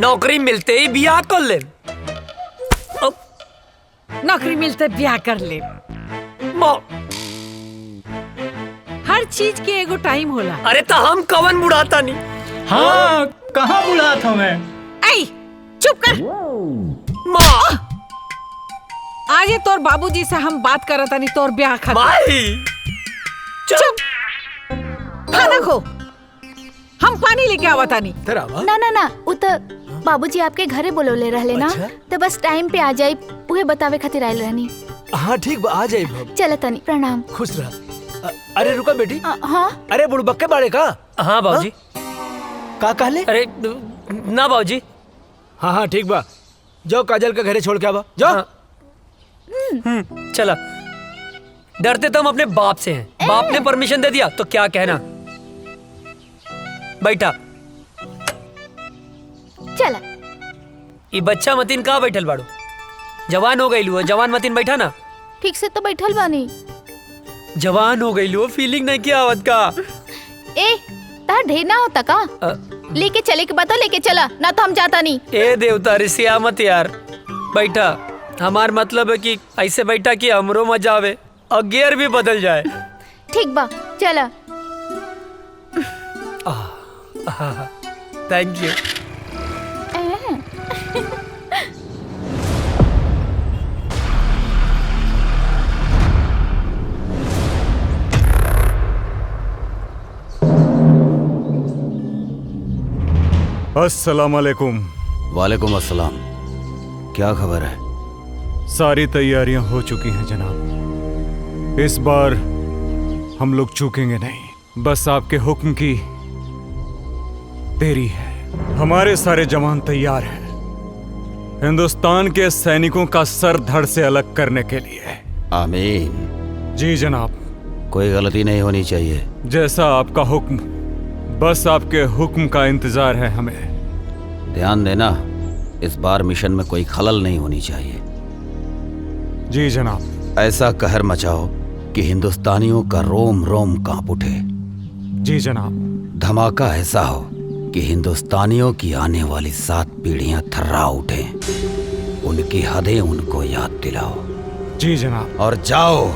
नौकरी मिलते ही ब्याह कर ले। नौकरी मिलते ब्याह कर ले। हर चीज के एगो टाइम होला। अरे तो हम कवन बुढ़ाता नहीं। हाँ, कहाँ बुढ़ा था मैं। ऐ चुप कर। माँ आज तोर बाबूजी से हम बात करत नहीं तोर ब्याह खातिर। भाई चुप। खाना खो, हम पानी लेके आवत नहीं। ना ना ना, उ तो बाबूजी आपके घरे बोलौले रहले ना। तो बस टाइम पे आ जाई, उहे बतावे खातिर आइल रहनी। हाँ ठीक बा, आ जाए। चल तनी, प्रणाम। खुश रह। अरे रुका बेटी। हाँ अरे बुड़बक्के बाड़े का। हाँ बाबूजी। का कहले? अरे ना बाबूजी। हाँ हाँ ठीक बा, जाओ काजल के घरे छोड़ के आवा, जाओ। चला। डरते तो हम अपने बाप से हैं। बाप ने परमिशन दे दिया तो क्या कहना। बैठा। चला। ये बच्चा मतीन कहाँ बैठल बाड़ू? जवान हो गई लू, जवान मतीन बैठा ना। ठीक से तो बैठल बानी। जवान हो गई लू, फीलिंग नहीं किया आवत का। ए तार ढेर ना होता का? लेके चले के बता, लेके चला ना तो हम जाता नहीं। ए देवता रिसिया मत यार, बैठा। हमार मतलब है कि ऐसे बैठा कि हमरो मजा आवे और गियर भी बदल जाए। ठीक बा, चला। Thank you. अस्सलाम वालेकुम। वालेकुम अस्सलाम। क्या खबर है? सारी तैयारियां हो चुकी हैं जनाब। इस बार हम लोग चूकेंगे नहीं, बस आपके हुक्म की देरी है। हमारे सारे जवान तैयार हैं हिंदुस्तान के सैनिकों का सर धड़ से अलग करने के लिए। आमीन। जी जनाब। कोई गलती नहीं होनी चाहिए। जैसा आपका हुक्म, बस आपके हुक्म का इंतजार है हमें। ध्यान देना, इस बार मिशन में कोई खलल नहीं होनी चाहिए। जी जनाब। ऐसा कहर मचाओ कि हिंदुस्तानियों का रोम रोम कांप उठे। जी जनाब। धमाका ऐसा हो कि हिंदुस्तानियों की आने वाली 7 पीढ़ियां थर्रा उठें। उनकी हदें उनको याद दिलाओ। जी जनाब। और जाओ,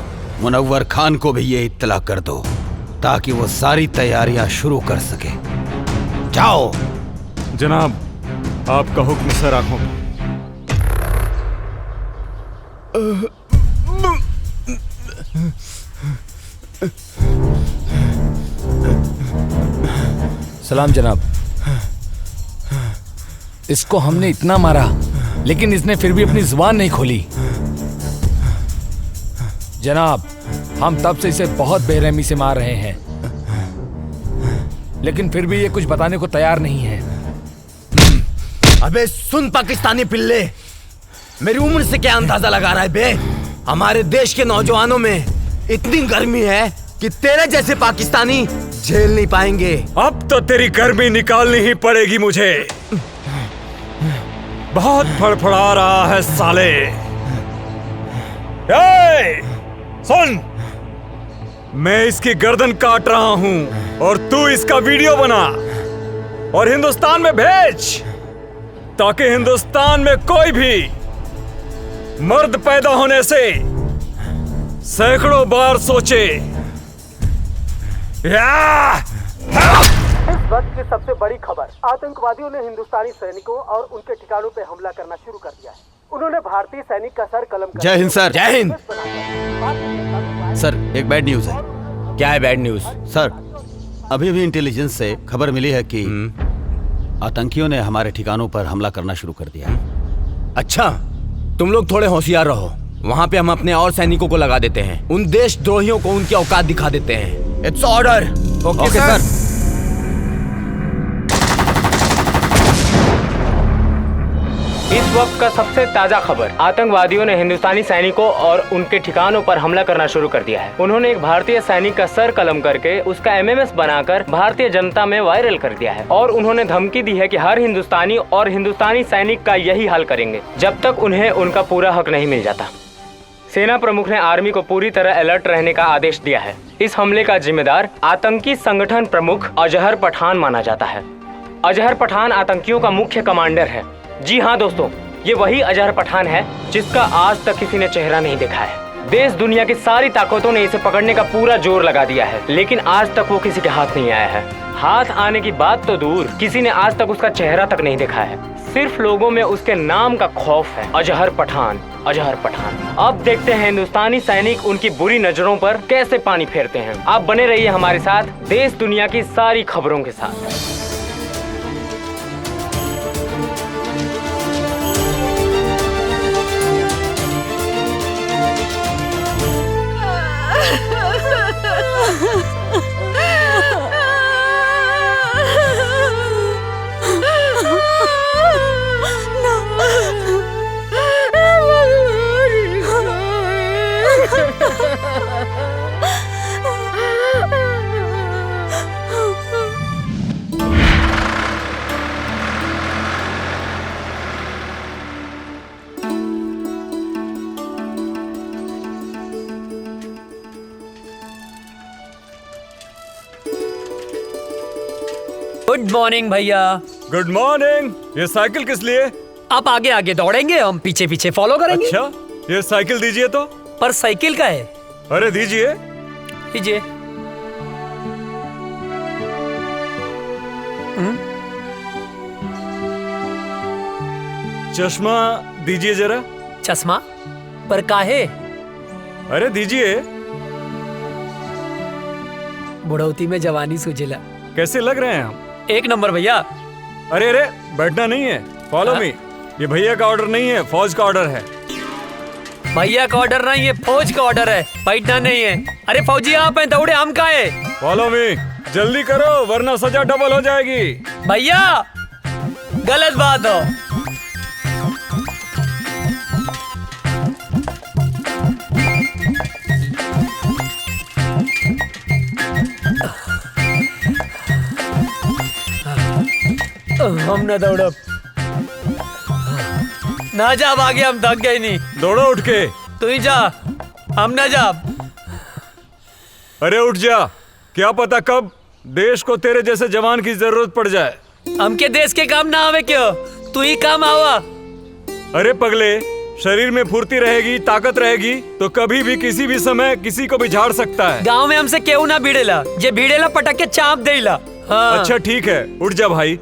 मुनव्वर खान को भी ये इत्तला कर दो ताकि वो सारी तैयारियां शुरू कर सके। जाओ। जनाब, आपका हुक्म सर आंखों में। सलाम जनाब। इसको हमने इतना मारा लेकिन इसने फिर भी अपनी जुबान नहीं खोली। जनाब, हम तब से इसे बहुत बेरहमी से मार रहे हैं लेकिन फिर भी ये कुछ बताने को तैयार नहीं है। अबे सुन पाकिस्तानी पिल्ले, मेरी उम्र से क्या अंदाजा लगा रहा है बे? हमारे देश के नौजवानों में इतनी गर्मी है कि तेरे जैसे पाकिस्तानी झेल नहीं पाएंगे। अब तो तेरी गर्मी निकालनी ही पड़ेगी मुझे। बहुत फड़फड़ा रहा है साले। सुन, मैं इसकी गर्दन काट रहा हूं और तू इसका वीडियो बना और हिंदुस्तान में भेज ताकि हिंदुस्तान में कोई भी मर्द पैदा होने से सैकड़ों बार सोचे। इस वक्त की सबसे बड़ी खबर, आतंकवादियों ने हिंदुस्तानी सैनिकों और उनके ठिकानों पे हमला करना शुरू कर दिया है। उन्होंने भारतीय सैनिक का सर कलम कर जय हिंद सर। जय हिंद सर। एक बैड न्यूज है। क्या है बैड न्यूज? सर, अभी भी इंटेलिजेंस से खबर मिली है कि आतंकियों ने हमारे ठिकानों पर हमला करना शुरू कर दिया है। अच्छा, तुम लोग थोड़े होशियार रहो। वहाँ पे हम अपने और सैनिकों को लगा देते हैं। उन देशद्रोहियों को उनकी औकात दिखा देते हैं। It's order. ओके सर। इस वक्त का सबसे ताजा खबर, आतंकवादियों ने हिंदुस्तानी सैनिकों और उनके ठिकानों पर हमला करना शुरू कर दिया है। उन्होंने एक भारतीय सैनिक का सर कलम करके उसका एमएमएस बनाकर भारतीय जनता में वायरल कर दिया है और उन्होंने धमकी दी है कि हर हिंदुस्तानी और हिंदुस्तानी सैनिक का यही हाल करेंगे जब तक उन्हें उनका पूरा हक नहीं मिल जाता। सेना प्रमुख ने आर्मी को पूरी तरह अलर्ट रहने का आदेश दिया है। इस हमले का जिम्मेदार आतंकी संगठन प्रमुख अजहर पठान माना जाता है। अजहर पठान आतंकियों का मुख्य कमांडर है। जी हाँ दोस्तों, ये वही अजहर पठान है जिसका आज तक किसी ने चेहरा नहीं देखा है। देश दुनिया की सारी ताकतों ने इसे पकड़ने का पूरा जोर लगा दिया है, लेकिन आज तक वो किसी के हाथ नहीं आया है। हाथ आने की बात तो दूर, किसी ने आज तक उसका चेहरा तक नहीं देखा है। सिर्फ लोगों में उसके नाम का खौफ है, अजहर पठान, अजहर पठान। अब देखते हैं हिंदुस्तानी सैनिक उनकी बुरी नजरों पर कैसे पानी फेरते हैं। आप बने रहिए हमारे साथ देश दुनिया की सारी खबरों के साथ। गुड मॉर्निंग भैया। Good morning. ये साइकिल किस लिए? आप आगे आगे दौड़ेंगे, हम पीछे पीछे फॉलो करेंगे। अच्छा, ये साइकिल दीजिए तो। पर साइकिल का है। अरे दीजिए। दीजिए। चश्मा दीजिए जरा। चश्मा पर काहे? अरे दीजिए। बुढ़ौती में जवानी सूझेला। कैसे लग रहे हैं हम? एक नंबर भैया। अरे अरे, बैठना नहीं है, फॉलो मी। ये भैया का ऑर्डर नहीं है, फौज का ऑर्डर है। भैया का ऑर्डर नहीं है, फौज का ऑर्डर है, बैठना नहीं है। अरे फौजी आप हैं, दौड़े हम का है। फॉलो मी, जल्दी करो वरना सजा डबल हो जाएगी। भैया गलत बात हो। हम न दौड़ब ना, जा आगे, हम थक गए नहीं। दौड़ो उठ के। तू ही जा, हम ना जा। अरे उठ जा, क्या पता कब देश को तेरे जैसे जवान की जरूरत पड़ जाए। हमके देश के काम ना आवे क्यों, तू ही काम आवा। अरे पगले, शरीर में फुर्ती रहेगी, ताकत रहेगी तो कभी भी किसी भी समय किसी को भी झाड़ सकता है। गांव में हमसे केहू ना भिड़ेला, जे भिड़ेला पटक के चाप देला। हाँ। अच्छा ठीक है, उठ जा भाई,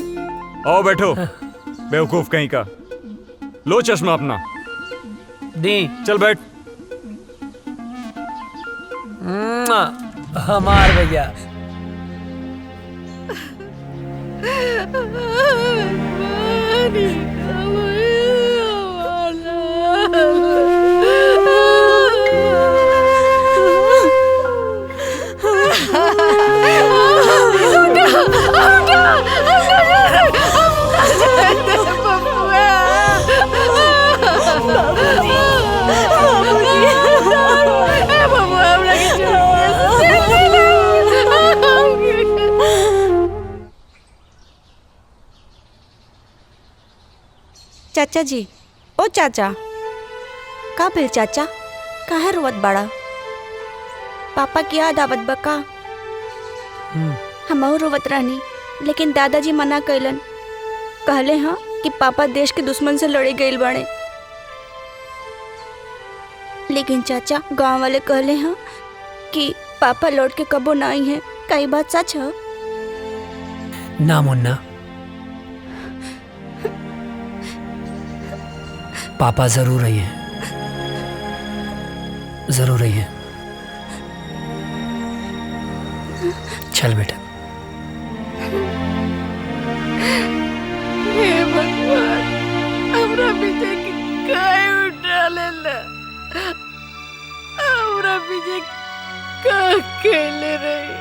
आओ बैठो। बेवकूफ कहीं का। लो चश्मा अपना दी। चल बैठ। हमार भैया। चाचा जी, ओ चाचा, का भेल चाचा, काहे रोवत बड़ा? पापा की याद आवत बा का? हमहू रोवत रहनी, लेकिन दादाजी मना कैलन। कहले हाँ कि पापा देश के दुश्मन से लड़े गए बाड़े। लेकिन चाचा, गांव वाले कहले हाँ कि पापा लौट के कबो ना आई हैं। का ई बात सच है? ना मुन्ना, पापा जरूर रही हैं, जरूर रही हैं। चल बेटा। हे भगवान, हमरा विजय की काय उठा लेला, हमरा विजय का खेले रही।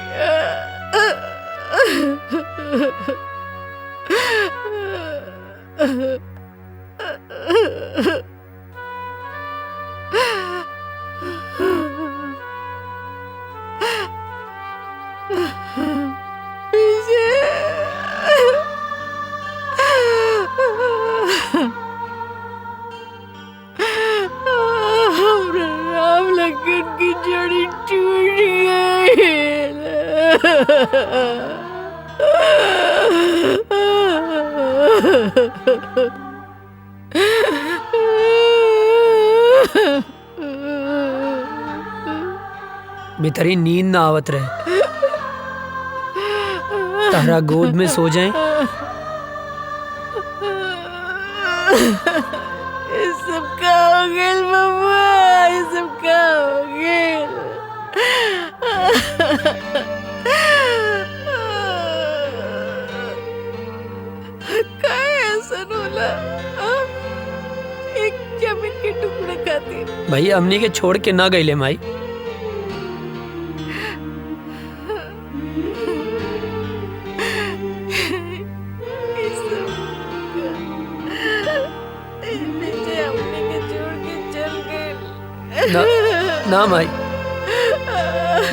राम लखन की जड़ी टूट गई। बेतरी नींद ना आवत रहे, तारा गोद में सो जाए। ये सब का हो गेल बबुआ, ये सब का हो गेल। काय ऐसा होला? एक जमीन के टुकड़े खातिर भाई हमनी के छोड़ के ना गईले माई। ना, ना माई,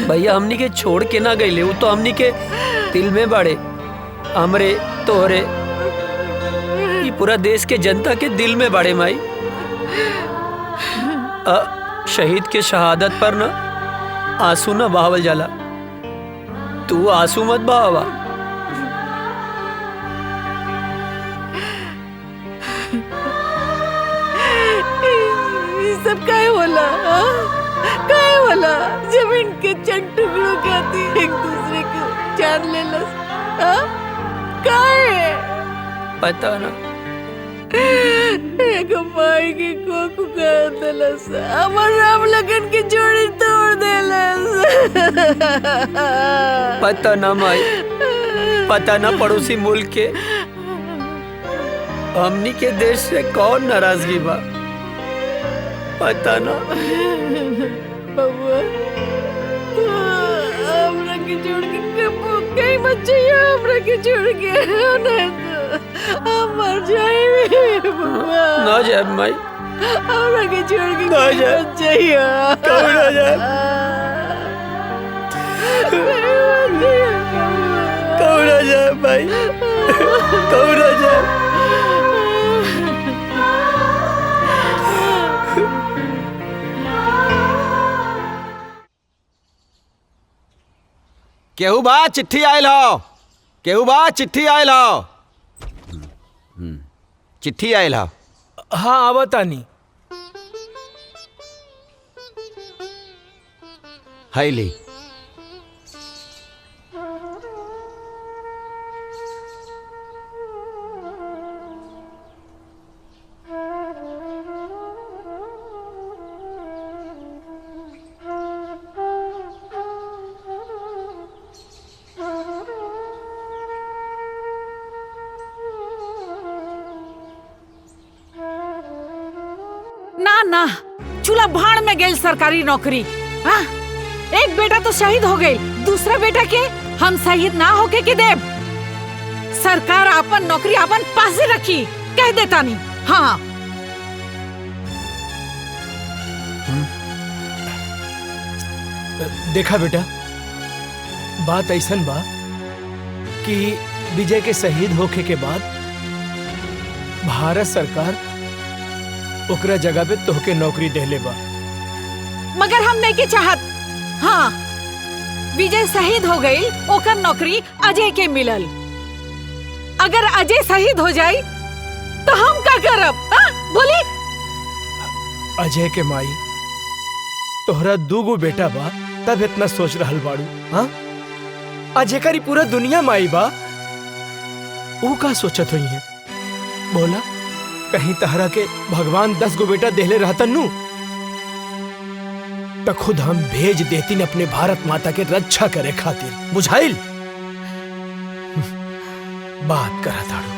भैया हमनी के छोड़ के ना गईले, वो तो हमनी के दिल में बाड़े। हमरे तोहरे ये पूरा देश के जनता के दिल में बाड़े माई। शहीद के शहादत पर ना आंसू ना बहावल जाला, तू आंसू मत बहावा। सब काय होला? काय होला? जमीन के चंद टुकड़ों खाती एक दूसरे को जान लेलस। काय पता ना, एक माई के कोकू का दलस हमर राम लगन की जोड़ी तोड़ देलस। पता ना माई, पता ना पड़ोसी मुल्क के हमनी के देश से कौन नाराजगी बा, पता ना। बबुआ हमरा के छोड़ के कहीं मत जाइए, हमरा के छोड़ के नहीं तो हम मर जाएंगे बबुआ। ना जाए माई, हमरा के छोड़ के ना जाए, मत जाइए। कहीं ना जाए, कहीं ना जाए माई, कहीं ना जाए। केहू बा चिट्ठी आयल हो, केहू बा चिट्ठी आयल हो, चिट्ठी आयल हो। हाँ आवतानी। हाय ली। ना ना, चूल्हा भाड़ में गई सरकारी नौकरी। हाँ? एक बेटा तो शहीद हो गई, दूसरा बेटा के हम शहीद ना होके के देव। सरकार अपन नौकरी अपन पास रखी, कह देता नहीं। हाँ देखा बेटा, बात ऐसन बा कि विजय के शहीद होके के बाद भारत सरकार ओकरा जगह पे तोहके नौकरी देले बा। मगर हम नहीं के चाहत। हाँ, विजय शहीद हो गई, ओकर नौकरी अजय के मिलल। अगर अजय शहीद हो जाए तो हम का करब? बोली। अजय के माई, तोहरा दूगो बेटा बा, तब इतना सोच रहल बाड़ू। हाँ, अजय करी पूरा दुनिया माई बा, वो का सोचत हुई है? बोला, कहीं तहरा के भगवान 10 गो बेटा देले रहता नू तो खुद हम भेज देती न अपने भारत माता के रक्षा करे खातिर। बुझाइल? बात करा ताड़ू।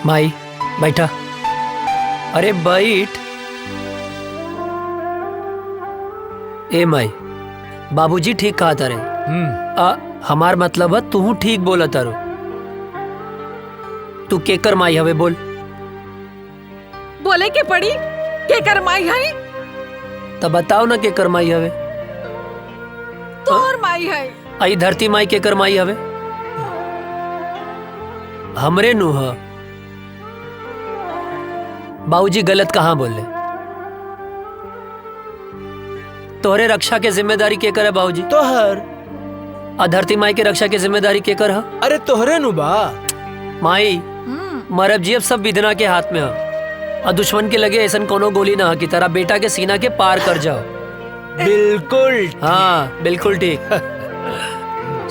माई बैठा, अरे बैठ। ए माई, बाबूजी ठीक कहा तारे। हमार मतलब है तू ठीक बोला तारो। तू केकर माई हवे बोल? बोले के पड़ी केकर माई है? तब बताओ ना केकर माई हवे। तोर माई है। आई धरती माई केकर माई हवे? हमरे नु ह। बाबूजी गलत कहाँ बोले? तोहरे रक्षा के जिम्मेदारी केकर है बाबूजी? तोहर। धरती माई के रक्षा की जिम्मेदारी केकर है? अरे तोहरे नु बा माई। मरब जी अब सब विधना के हाथ में है और दुश्मन के लगे ऐसा कोनो गोली ना कि तेरा बेटा के सीना के पार कर जाओ। बिल्कुल। हाँ बिल्कुल ठीक।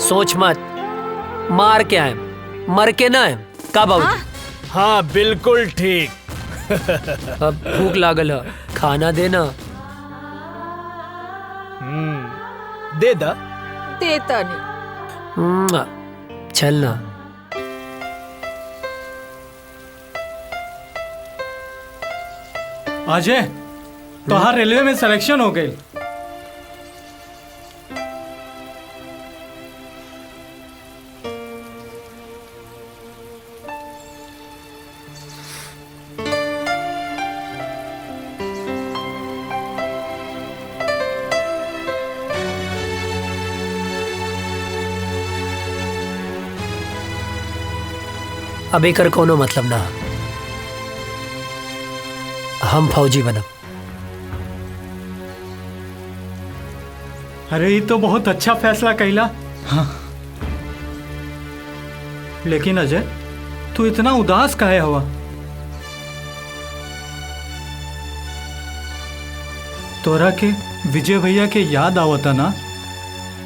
सोच मत, मार के आए मर के ना आए का बाबू। हाँ बिल्कुल ठीक। अब भूख लागल है, खाना देना। दे दा। देता नहीं। चलना। अजय तोहार रेलवे में सिलेक्शन हो गई। अब एकर कोनो मतलब ना, हम फौजी बनब। अरे ये तो बहुत अच्छा फैसला कैला। हाँ। लेकिन अजय तू इतना उदास काहे हुआ? तोरा के विजय भैया के याद आवता ना?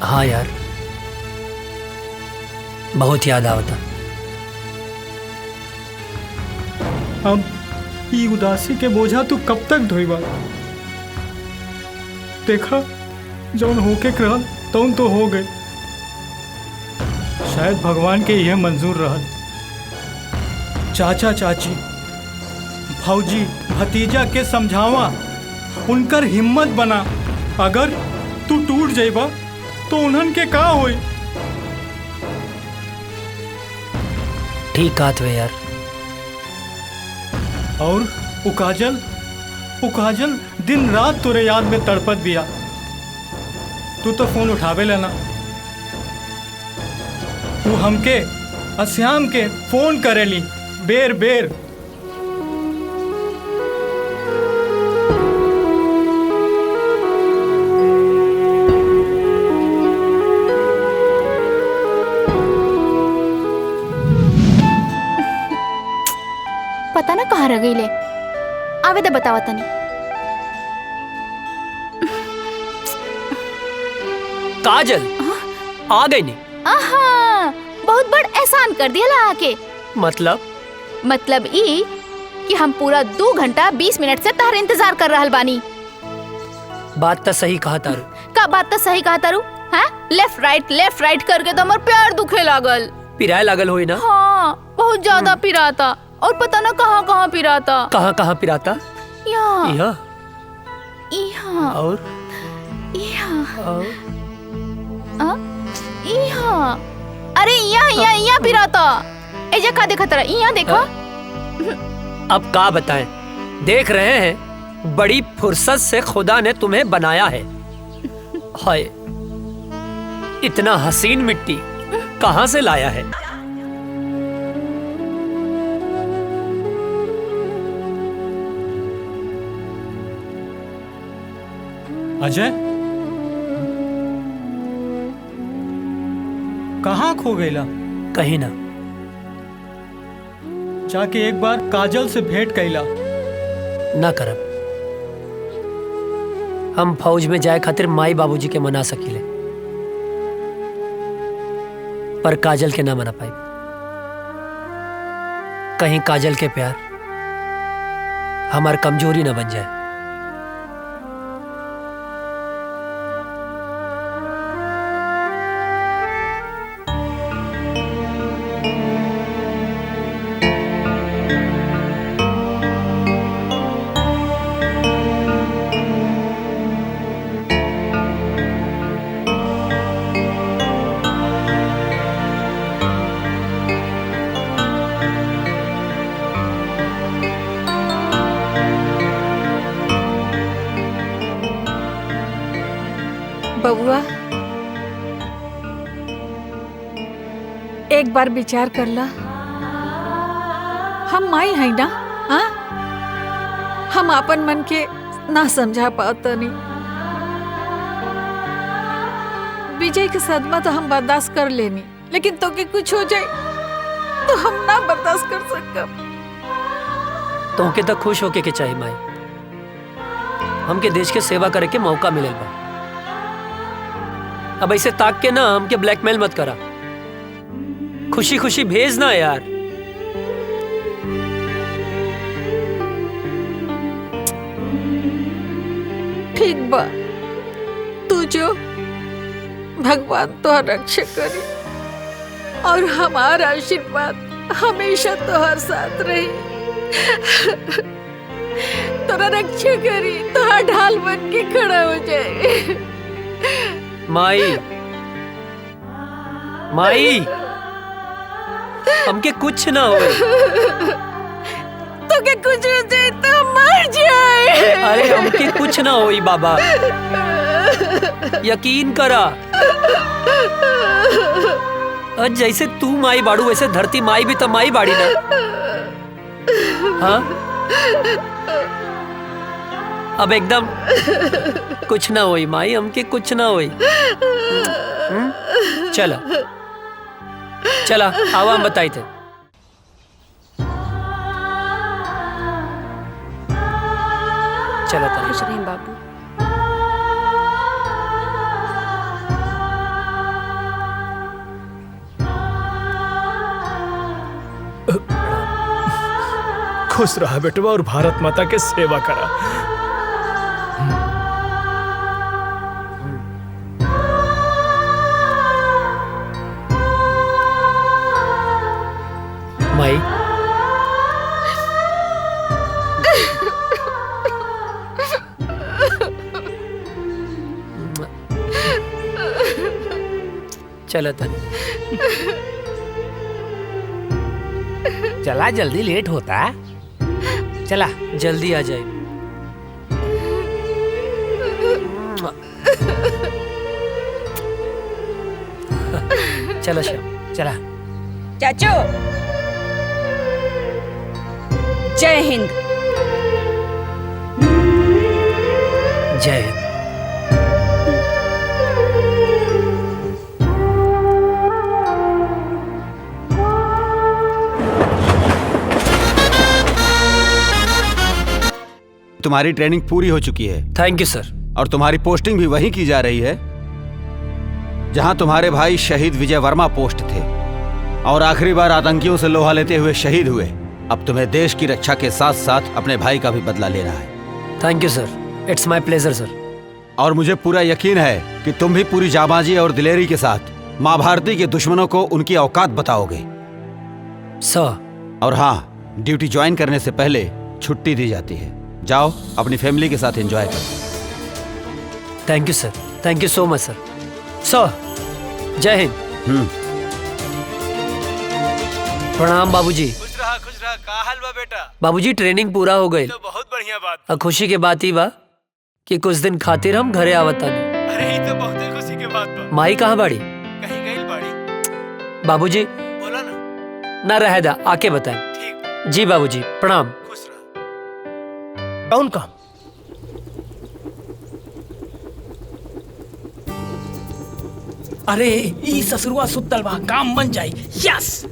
हाँ यार, बहुत याद आवता। अब ये उदासी के बोझा तू कब तक ढोईबा? देखा जौन होके रहल तौन तो हो गए। शायद भगवान के यह मंजूर रहल। चाचा चाची भौजी भतीजा के समझावा, उनकर हिम्मत बना। अगर तू टूट जाइबा तो उन्हन के का होई? ठीक कहत वे यार। और उकाजल दिन रात तोरे याद में तड़पत बिया। तू तो फोन उठावे लेना। तू हमके अश्याम के फोन करेली बेर बेर। पता ना कहाँ रह गई ले। आवे तो बतावा तनी। काजल आ गई नहीं? आहा, बहुत बड़ एहसान कर दिया ला आके। मतलब ई कि हम पूरा 2 घंटा 20 मिनट से तार इंतजार कर रहल बानी। बात तो सही कहा तारू। का बात तो सही कहा तारू? हाँ? लेफ्ट राइट करके तो हमार प्यार दुखे लागल। पिराए लागल होई ना? हाँ, बहुत ज्यादा पिराता। और पता ना कहाँ कहाँ पिराता। कहाँ पिराता? यहाँ यहाँ और यहाँ। अरे यहाँ पिराता। एजा का देखा तेरा? यहाँ देखा। अब का बताएं, देख रहे हैं बड़ी फुर्सत से खुदा ने तुम्हें बनाया है। हाय, इतना हसीन मिट्टी कहाँ से लाया है? अजय कहाँ खो गईला? कहीं ना। जाके एक बार काजल से भेंट कैला। ना करब। हम फौज में जाए खातिर माई बाबूजी के मना सकीले, पर काजल के ना मना पाई। कहीं काजल के प्यार हमार कमजोरी ना बन जाए। बबुआ, एक बार विचार कर ला। हम माई है ना? हाँ, हम अपन मन के ना समझा पाता नहीं। विजय के सदमा तो हम बर्दाश्त कर लेनी, लेकिन तो के कुछ हो जाए तो हम ना बर्दाश्त कर सकब। तोहके तक खुश होके के चाहिए माई, हमके देश के सेवा करे के मौका मिलल बा। अब ऐसे ताक के ना हमके ब्लैकमेल मत करा, खुशी खुशी भेज ना यार। ठीक बा, तू जो भगवान तोहर रक्षा करी और हमारा आशीर्वाद हमेशा तोहर साथ रही। तोरा रक्षा करी, तोहर ढाल बन के खड़ा हो जाए। माई माई हमके कुछ ना हो। तो के कुछ हो जाए तो मर जाए। अरे हमके कुछ ना होई बाबा, यकीन करा। आज जैसे तू माई बाड़ू वैसे धरती माई भी तो माई बाड़ी ना। हाँ अब एकदम कुछ ना होई माई, हमके कुछ ना होई। चला चला आवा हम बताई थे। चला खुश रहें बाबू। खुश रहा बेटवा और भारत माता के सेवा करा। माई चला तन चला, जल्दी लेट होता। चला जल्दी आ जाए। चला श्याम चला। चाचू जय हिंद। जय हिंद। तुम्हारी ट्रेनिंग पूरी हो चुकी है। थैंक यू सर। और तुम्हारी पोस्टिंग भी वहीं की जा रही है जहां तुम्हारे भाई शहीद विजय वर्मा पोस्ट थे और आखिरी बार आतंकियों से लोहा लेते हुए शहीद हुए। अब तुम्हें देश की रक्षा के साथ साथ अपने भाई का भी बदला लेना है। Thank you sir, it's my pleasure sir. और मुझे पूरा यकीन है कि तुम भी पूरी जाबाजी और दिलेरी के साथ माँ भारती के दुश्मनों को उनकी औकात बताओगे सर। और हाँ, ड्यूटी ज्वाइन करने से पहले छुट्टी दी जाती है। जाओ अपनी फैमिली के साथ एंजॉय करो। Thank you sir, thank you so much सर। सर जय हिंद। प्रणाम बाबूजी। खुश रहा। का हाल बा बेटा? बाबूजी ट्रेनिंग पूरा हो गई। तो बहुत बढ़िया बात। और खुशी के बात ही बा कि कुछ दिन खातिर हम घरे आवत तानी। अरे ये तो बहुत खुशी के बात बा। माई कहाँ बाड़ी? कहीं गई बाड़ी। बाबूजी बोला ना। ना रह दा, आके बताएं। ठीक। जी बाबूजी प्रणाम। खुश रहा। कौन काम? अरे ई ससुरवा सुतल बा, काम बन जाई। यस।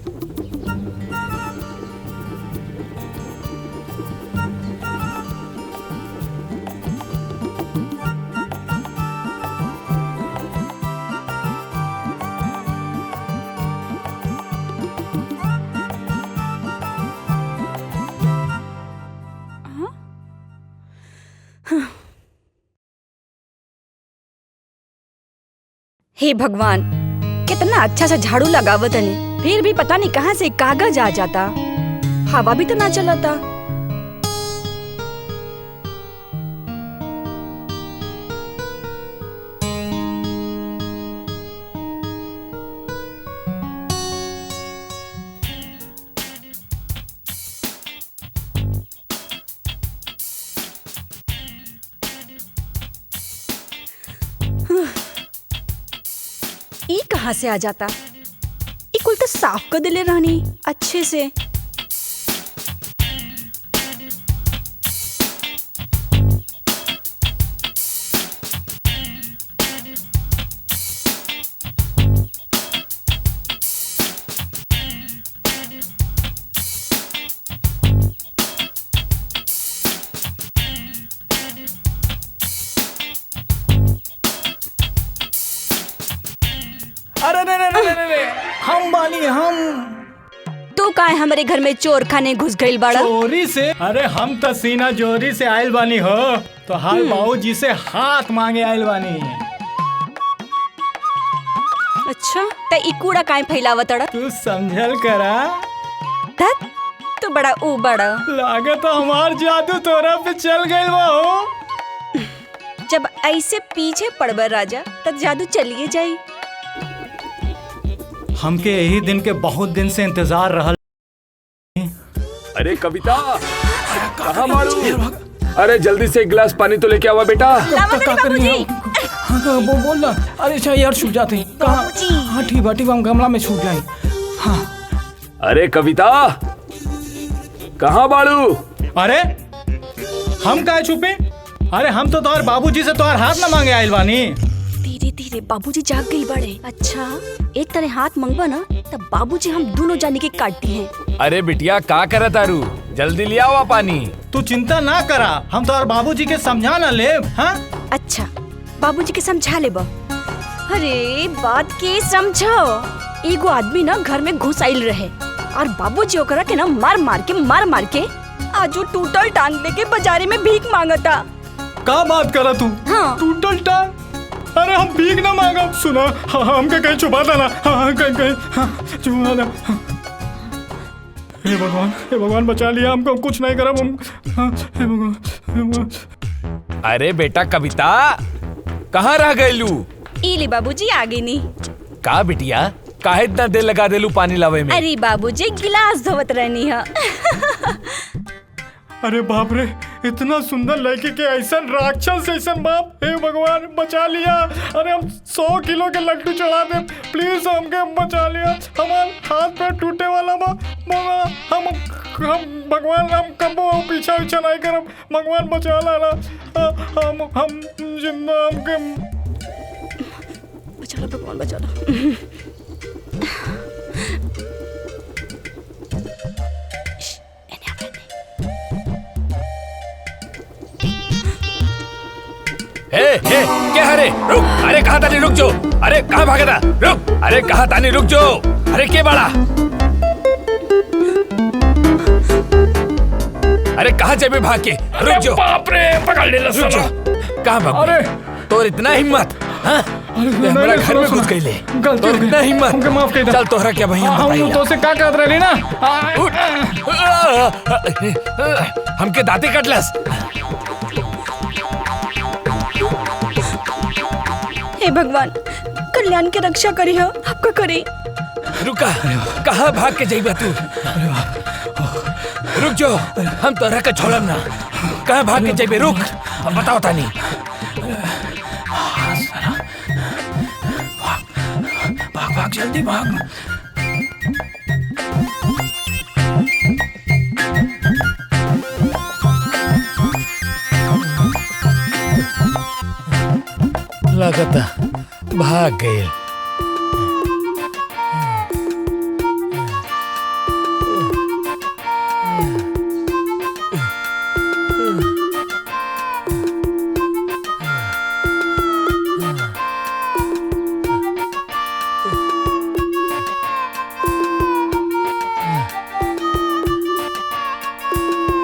हे भगवान, कितना अच्छा सा झाड़ू लगावत हनी, फिर भी पता नहीं कहाँ से कागज आ जाता। हवा भी तो ना चलता। ई कहाँ से आ जाता? ई कुल तो साफ कर दिले रहनी अच्छे से। हम बानी हम। तू काहे हमारे घर में चोर खाने घुस गइल बाड़ा? चोरी से? अरे हम तो सीना जोरी से आयल बानी हो, तो हाल बाबूजी से हाथ मांगे आयल बानी। अच्छा त ई कूड़ा काहे फैलावतड़? तू समझल करा। धत तू बड़ा ऊ बड़ा। लागत हमार जादू तोरा पे चल गइल बा हो। जब ऐसे पीछे पड़ब राजा तब जादू चलिए जाई। हमके यही दिन के बहुत दिन से इंतजार रहल। अरे कविता, कहाँ मारू? अरे जल्दी से एक गिलास पानी तो लेके आवा बेटा। हाँ बोल ना। अरे अच्छा यार छूट जाते हैं। हाँ ठीक है हम गमला में छूट जाए। हाँ। अरे कविता, कहाँ बाड़ू? अरे हम काहे छुपे? अरे हम तो तोहर बाबूजी से तोहर हाथ न मांगे आइल बानी। धीरे धीरे बाबूजी जाग गई बड़े। अच्छा एक तरह हाथ मंगवा ना तब बाबूजी हम दोनों जाने के काटती हैं। अरे बिटिया का करत तारू? जल्दी लिया हुआ पानी। तू चिंता ना करा, हम तोहर बाबूजी के समझा ना ले। हाँ अच्छा बाबूजी के समझा ले बा। अरे बात के समझो। एगो आदमी ना घर में घुस आइल रहे और बाबूजी ओकरा के ना मार मार के आज वो टूटल टांग लेके बाजारे में भीख मांगता। का बात करा तू? हाँ। टूटल टांग? अरे हम भीख ना मांगा। सुना हमके कहीं छुपा देना। कहीं छुपा दे। हे भगवान बचा लिया हमको, कुछ नहीं करा हम। हे भगवान। अरे बेटा कविता, कहाँ रह गइलू? इली बाबूजी आगे नहीं। का बिटिया, काहे इतना देर लगा देलू पानी लावे में? अरे बाबूजी गिलास धोवत रहनी है। अरे बाप रे, इतना सुंदर लड़की के ऐसा राक्षस ऐसन बाप। हे भगवान बचा लिया। अरे हम 100 किलो के लड्डू चढ़ा दे, प्लीज हमके बचा लिया। हमारे हाथ पे टूटे वाला बा। हम भगवान हम कबो पीछा नहीं करब। भगवान बचा लाना। हम जिंदा हमके बचा लो भगवान बचा लो। क्या हरे रुक। अरे कहाँ तानी रुक जो। अरे कहाँ भागे था? रुक। अरे कहाँ तानी रुक जो। अरे के बड़ा? अरे कहाँ जेबे भाग के? रुक जो। बाप रे पकड़ ले। रुक जो। कहाँ भाग? अरे तो इतना हिम्मत? हाँ? हमारा घर में घुस गई ले। तो इतना हिम्मत? हमके माफ कर दे। चल तोहरा क्या भैया हम तो से का कहत रही ना। हमके दांते कटलस। हे भगवान कल्याण की रक्षा करी हो, आपका करी। रुका, कहाँ भाग के जाइबा तू? रुक जो, हम तोहरा के छोड़म ना। कहाँ भाग के जाइबे? रुक, अब बताओ तानी। भाग जल्दी भाग। लगता भाग गए।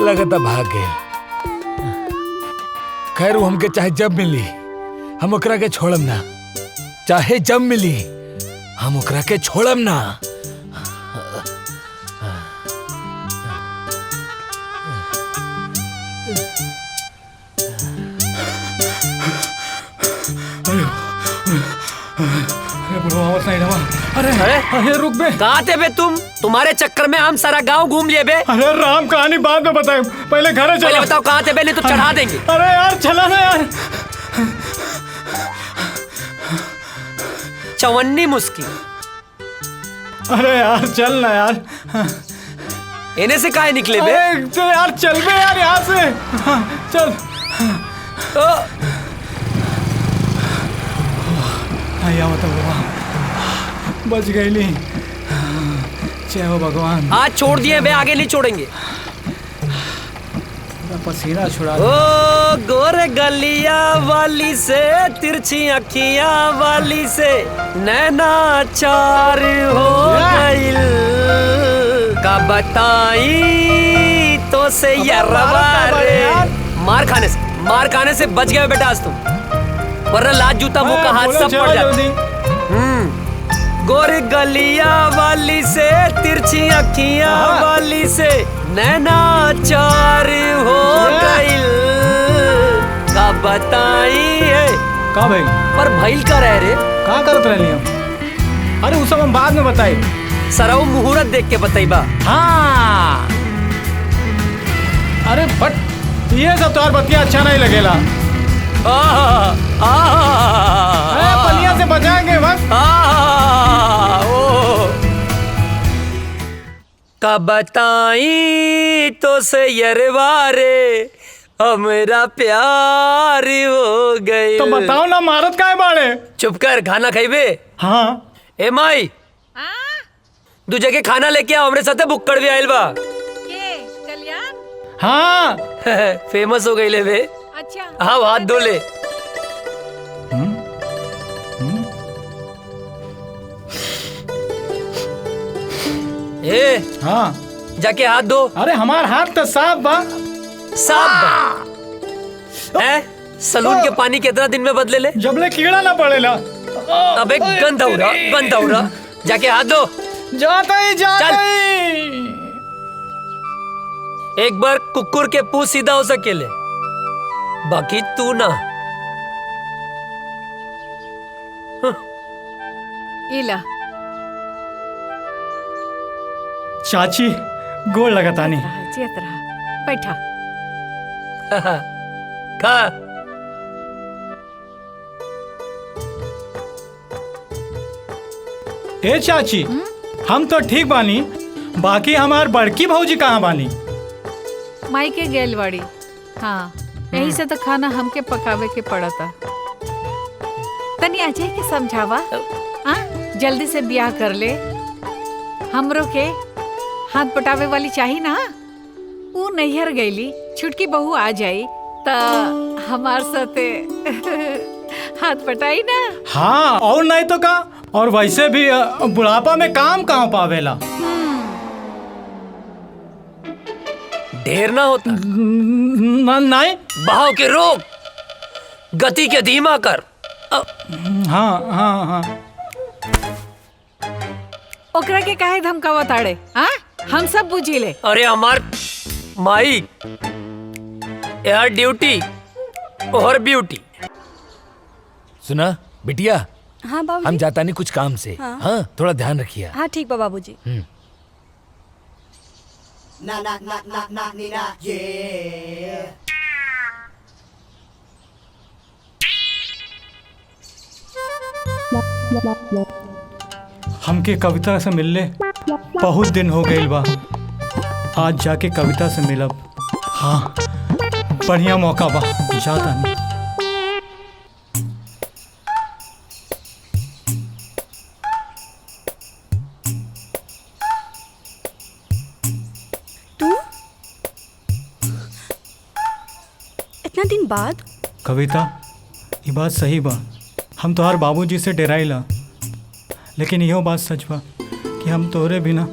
लगता भाग गए। खैर वो हमके चाहे जब मिली हम ओकरा के छोड़म ना। चाहे जब मिली हम ओकरा के छोड़म ना। अरे रुक बे। कहाँ थे बे तुम? तुम्हारे चक्कर में हम सारा गांव घूम लिए बे। अरे राम कहानी बाद में बताए, पहले घर चलो। पहले बताओ कहाँ थे बे, नहीं तो चढ़ा देंगे। अरे यार चला ना यार। चवन्नी मुस्की। अरे यार चल ना यार। इन्हें से काहे निकले बे? चल यार चल बे यार यहाँ से। चल आया मतलब बच गई ली। जय हो भगवान। आज छोड़ दिए बे, आगे नहीं छोड़ेंगे। पूरा पसीना छुड़ा ओ गोरे गलिया वाली से तिरछी अखियां वाली से नैना चार हो गइल का बताई तो से यरवा रे। मार खाने से बच गए बेटा आज तुम, वरना लात जूता मुंह का हाथ सब पड़ जाता। गोरी गलिया वाली से तिरछी अखियां वाली से नैना चार हो गइल का बताई है का भाई पर भइल का रह रे का करत रहली हम? अरे वो सब हम बाद में बताई। सरऊ मुहूर्त देख के बताइबा। हाँ अरे बट ये सब तोहार बतिया अच्छा नहीं लगेला। पनिया से बचाएंगे बस। का बताई तो से यरवा रे हमरा प्यार हो गए। तो बताओ ना मारत काहे बाड़े? चुप कर, खाना खाइबे? हाँ। ए माई दू जगह खाना लेके आओ, हमरे साथे बुक्कड़ भी आइल बा। कल्याण हाँ फेमस हो गई ले बे। अच्छा हाँ हाथ धो ले। ए हाँ जाके हाथ धो। अरे हमार हाथ तो साफ बा। साफ है? सलून के पानी कितना दिन में बदले ले? जबले कीड़ा ना पड़ेला। अबे गंदा हो रहा जाके हाथ धो। जाता ही एक बार कुकुर के पूंछ सीधा हो सकेले, बाकी तू ना। इला चाची गोड़ लगातानी। चेत रहा, बैठा। खा। ए चाची हम तो ठीक बानी, बाकी हमार बड़की भौजी कहाँ बानी? माई के गेल बाड़ी। हाँ यही से तो खाना हमके पकावे के पड़ता। तनी अजय के समझावा जल्दी से ब्याह कर ले। हमरो के हाथ पटावे वाली चाहिए ना। वो नैहर गईली, छुटकी बहू आ जाई त हमार साथे हाथ पटाई ना। हाँ और नहीं तो का। और वैसे भी बुढ़ापा में काम कहाँ पावेला। ढेर ना होता नहीं। बहाव के रोक, गति के धीमा कर। हाँ हाँ हाँ। ओकरा के काहे धमकावा ताड़े? हाँ हम सब बुझी ले। अरे हमार माई यार ड्यूटी और ब्यूटी। सुना बिटिया, हाँ बाबूजी। हम जाता नहीं कुछ काम से। हाँ थोड़ा ध्यान रखिए। हाँ ठीक बा बाबूजी। हमके कविता से मिलले बहुत दिन हो गए बा। आज जाके कविता से मिलब। हाँ बढ़िया मौका बा, जाता नहीं। तू इतना दिन बाद? कविता ये बात सही बा, हम तोहार बाबूजी से डराइला, लेकिन यहो बात सच बा कि हम तोहरे बिना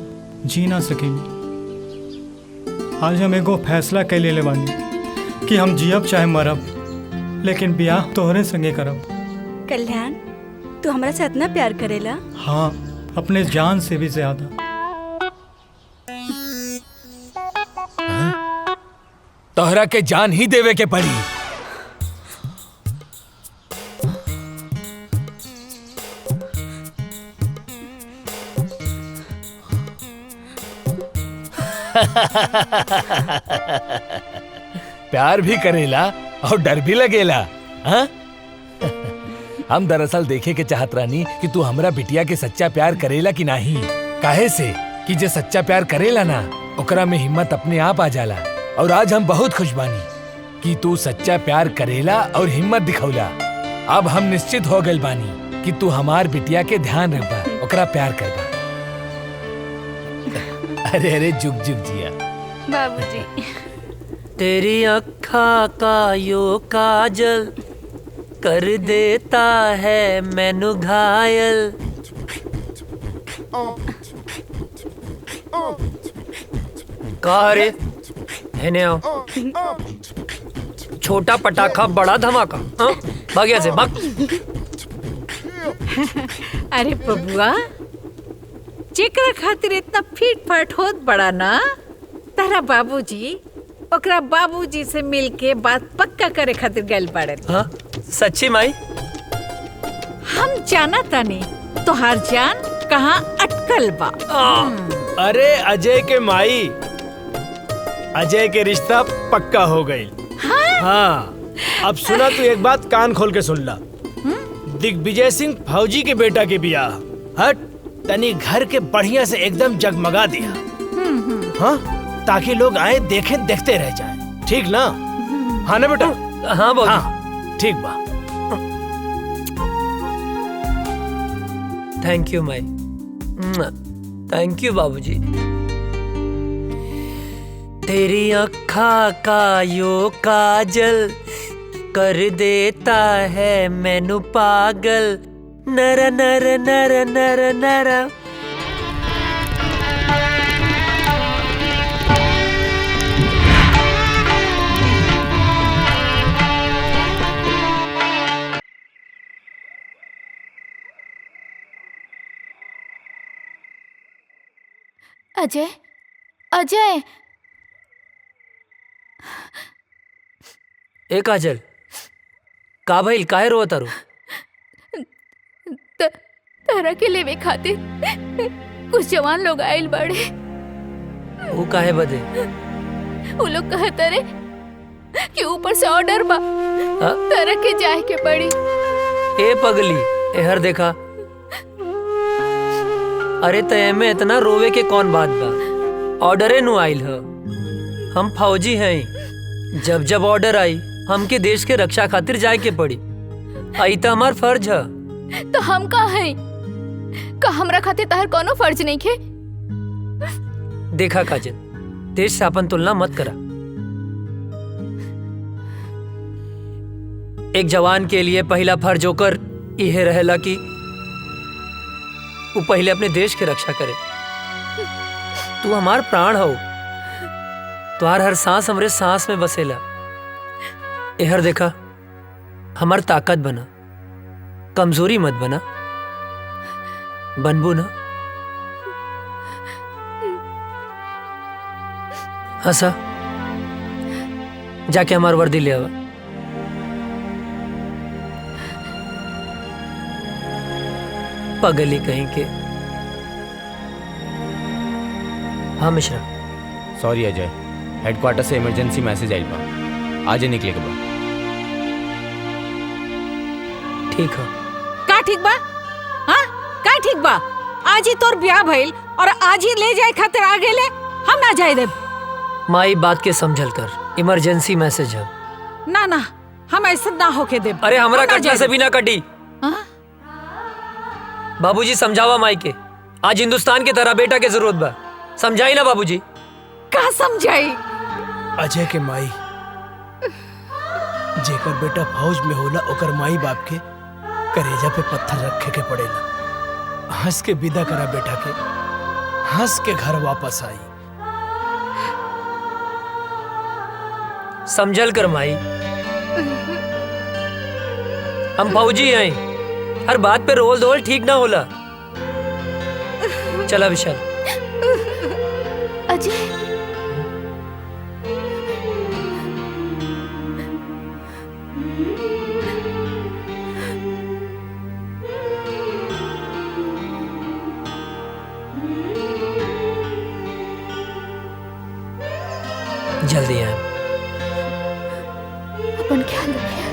जी ना सकेंगे। आज हम एगो फैसला कर ले बानी कि हम जियब चाहे मरब, लेकिन ब्याह तोहरे संगे करब। कल्याण तू हमरा से इतना प्यार करेला? हाँ अपने जान से भी ज्यादा। तोहरा के जान ही देवे के पड़ी। प्यार भी करेला और डर भी लगेला। हाँ? हम दरअसल देखे के चाहत रानी कि तू हमरा बिटिया के सच्चा प्यार करेला कि नहीं। काहे से कि जे सच्चा प्यार करेला ना, ओकरा में हिम्मत अपने आप आ जाला। और आज हम बहुत खुश बानी कि तू सच्चा प्यार करेला और हिम्मत दिखौला। अब हम निश्चित हो गए बानी कि तू हमार बिटिया के ध्यान रखबा, ओकरा प्यार करबा। अरे अरे जुग जुग जिया बाबूजी। तेरी अखा का यो काजल कर देता है मैनू घायल। कहा रे हेने आओ। छोटा पटाखा बड़ा धमाका। हाँ? भाग यहाँ से भाग। अरे बबुआ, जेकरा खातिर इतना फीट फाट होत बड़ा ना, तारा बाबूजी ओकरा बाबूजी से मिलके बात पक्का करे खातिर गइल बाड़े। हाँ? सच्ची माई? हम जाना तानी तोहार जान कहाँ अटकल बा। अरे अजय के माई, अजय के रिश्ता पक्का हो गई। हाँ, अब सुना तू एक बात कान खोल के सुन ला। दिग्विजय सिंह फौजी के बेटा के बियाह हट तनी घर के बढ़िया से एकदम जगमगा दिया। हाँ, ताकि लोग आए देखे देखते रह जाए। ठीक ना? हाँ ना बेटा? हाँ बाबू। हाँ, ठीक बा। Thank you Mai. Thank you बाबूजी। तेरी अखा का यो काजल कर देता है मैनू पागल। नर नर नर नर नर। अजय, अजय, ए काजल, का भइल? काहे रोत तारू? तारा के लेवे खातिर कुछ जवान लोग आइल बड़े। वो काहे बदे? वो लोग कहता रे कि ऊपर से ऑर्डर बा, तारा के जाए के पड़ी। ए पगली, एहर देखा। अरे तय में इतना रोवे के कौन बात बा? ऑर्डरे नु आइल ह। हम फौजी हैं। जब जब ऑर्डर आई हमके देश के रक्षा खातिर जाए के पड़ी। आई तो हमार फर्ज है। तो हम का है? का हमरा खातिर तहर कोनो फर्ज नहीं खे? देखा काजल, देश से अपन तुलना मत करा। एक जवान के लिए पहला फर्ज होकर यह रहेला कि वो पहले अपने देश की रक्षा करे। तू हमार प्राण हो। तुहार हर सांस हमरे सांस में बसेला। एहर देखा, हमार ताकत बना, कमजोरी मत बना। बनबू ना? हंसा, जाके हमार वर्दी ले आवा। पगली कहीं के। हाँ मिश्रा। सॉरी अजय, हेडक्वार्टर से इमरजेंसी मैसेज आइल बा, आज ही निकले के बा। ठीक है। का ठीक बा? हाँ, का ठीक बा? आज ही तोर ब्याह भइल और आज ही ले जाए खातिर आ गेले, हम ना जाए देब। माई बात के समझल कर, इमरजेंसी मैसेज है। ना ना, हम ऐसा ना होके देब। अरे हमरा हम ना कटला जाए से देब। भी ना कटी। बाबूजी समझावा माई के, आज हिंदुस्तान के तरह बेटा के जरूरत बा। समझाई ना बाबूजी? का समझाई? अजय के माई, जेकर बेटा फौज में होला ओकर माई बाप के करेजा पे पत्थर रखे के पड़ेला। हंस के विदा करा बेटा के, हंस के घर वापस आई। समझल कर माई, हम फौजी हैं। हर बात पे रोल धोल ठीक ना होला। चला विशाल। अजय, जल्दी आए। अपन ख्याल रखिए।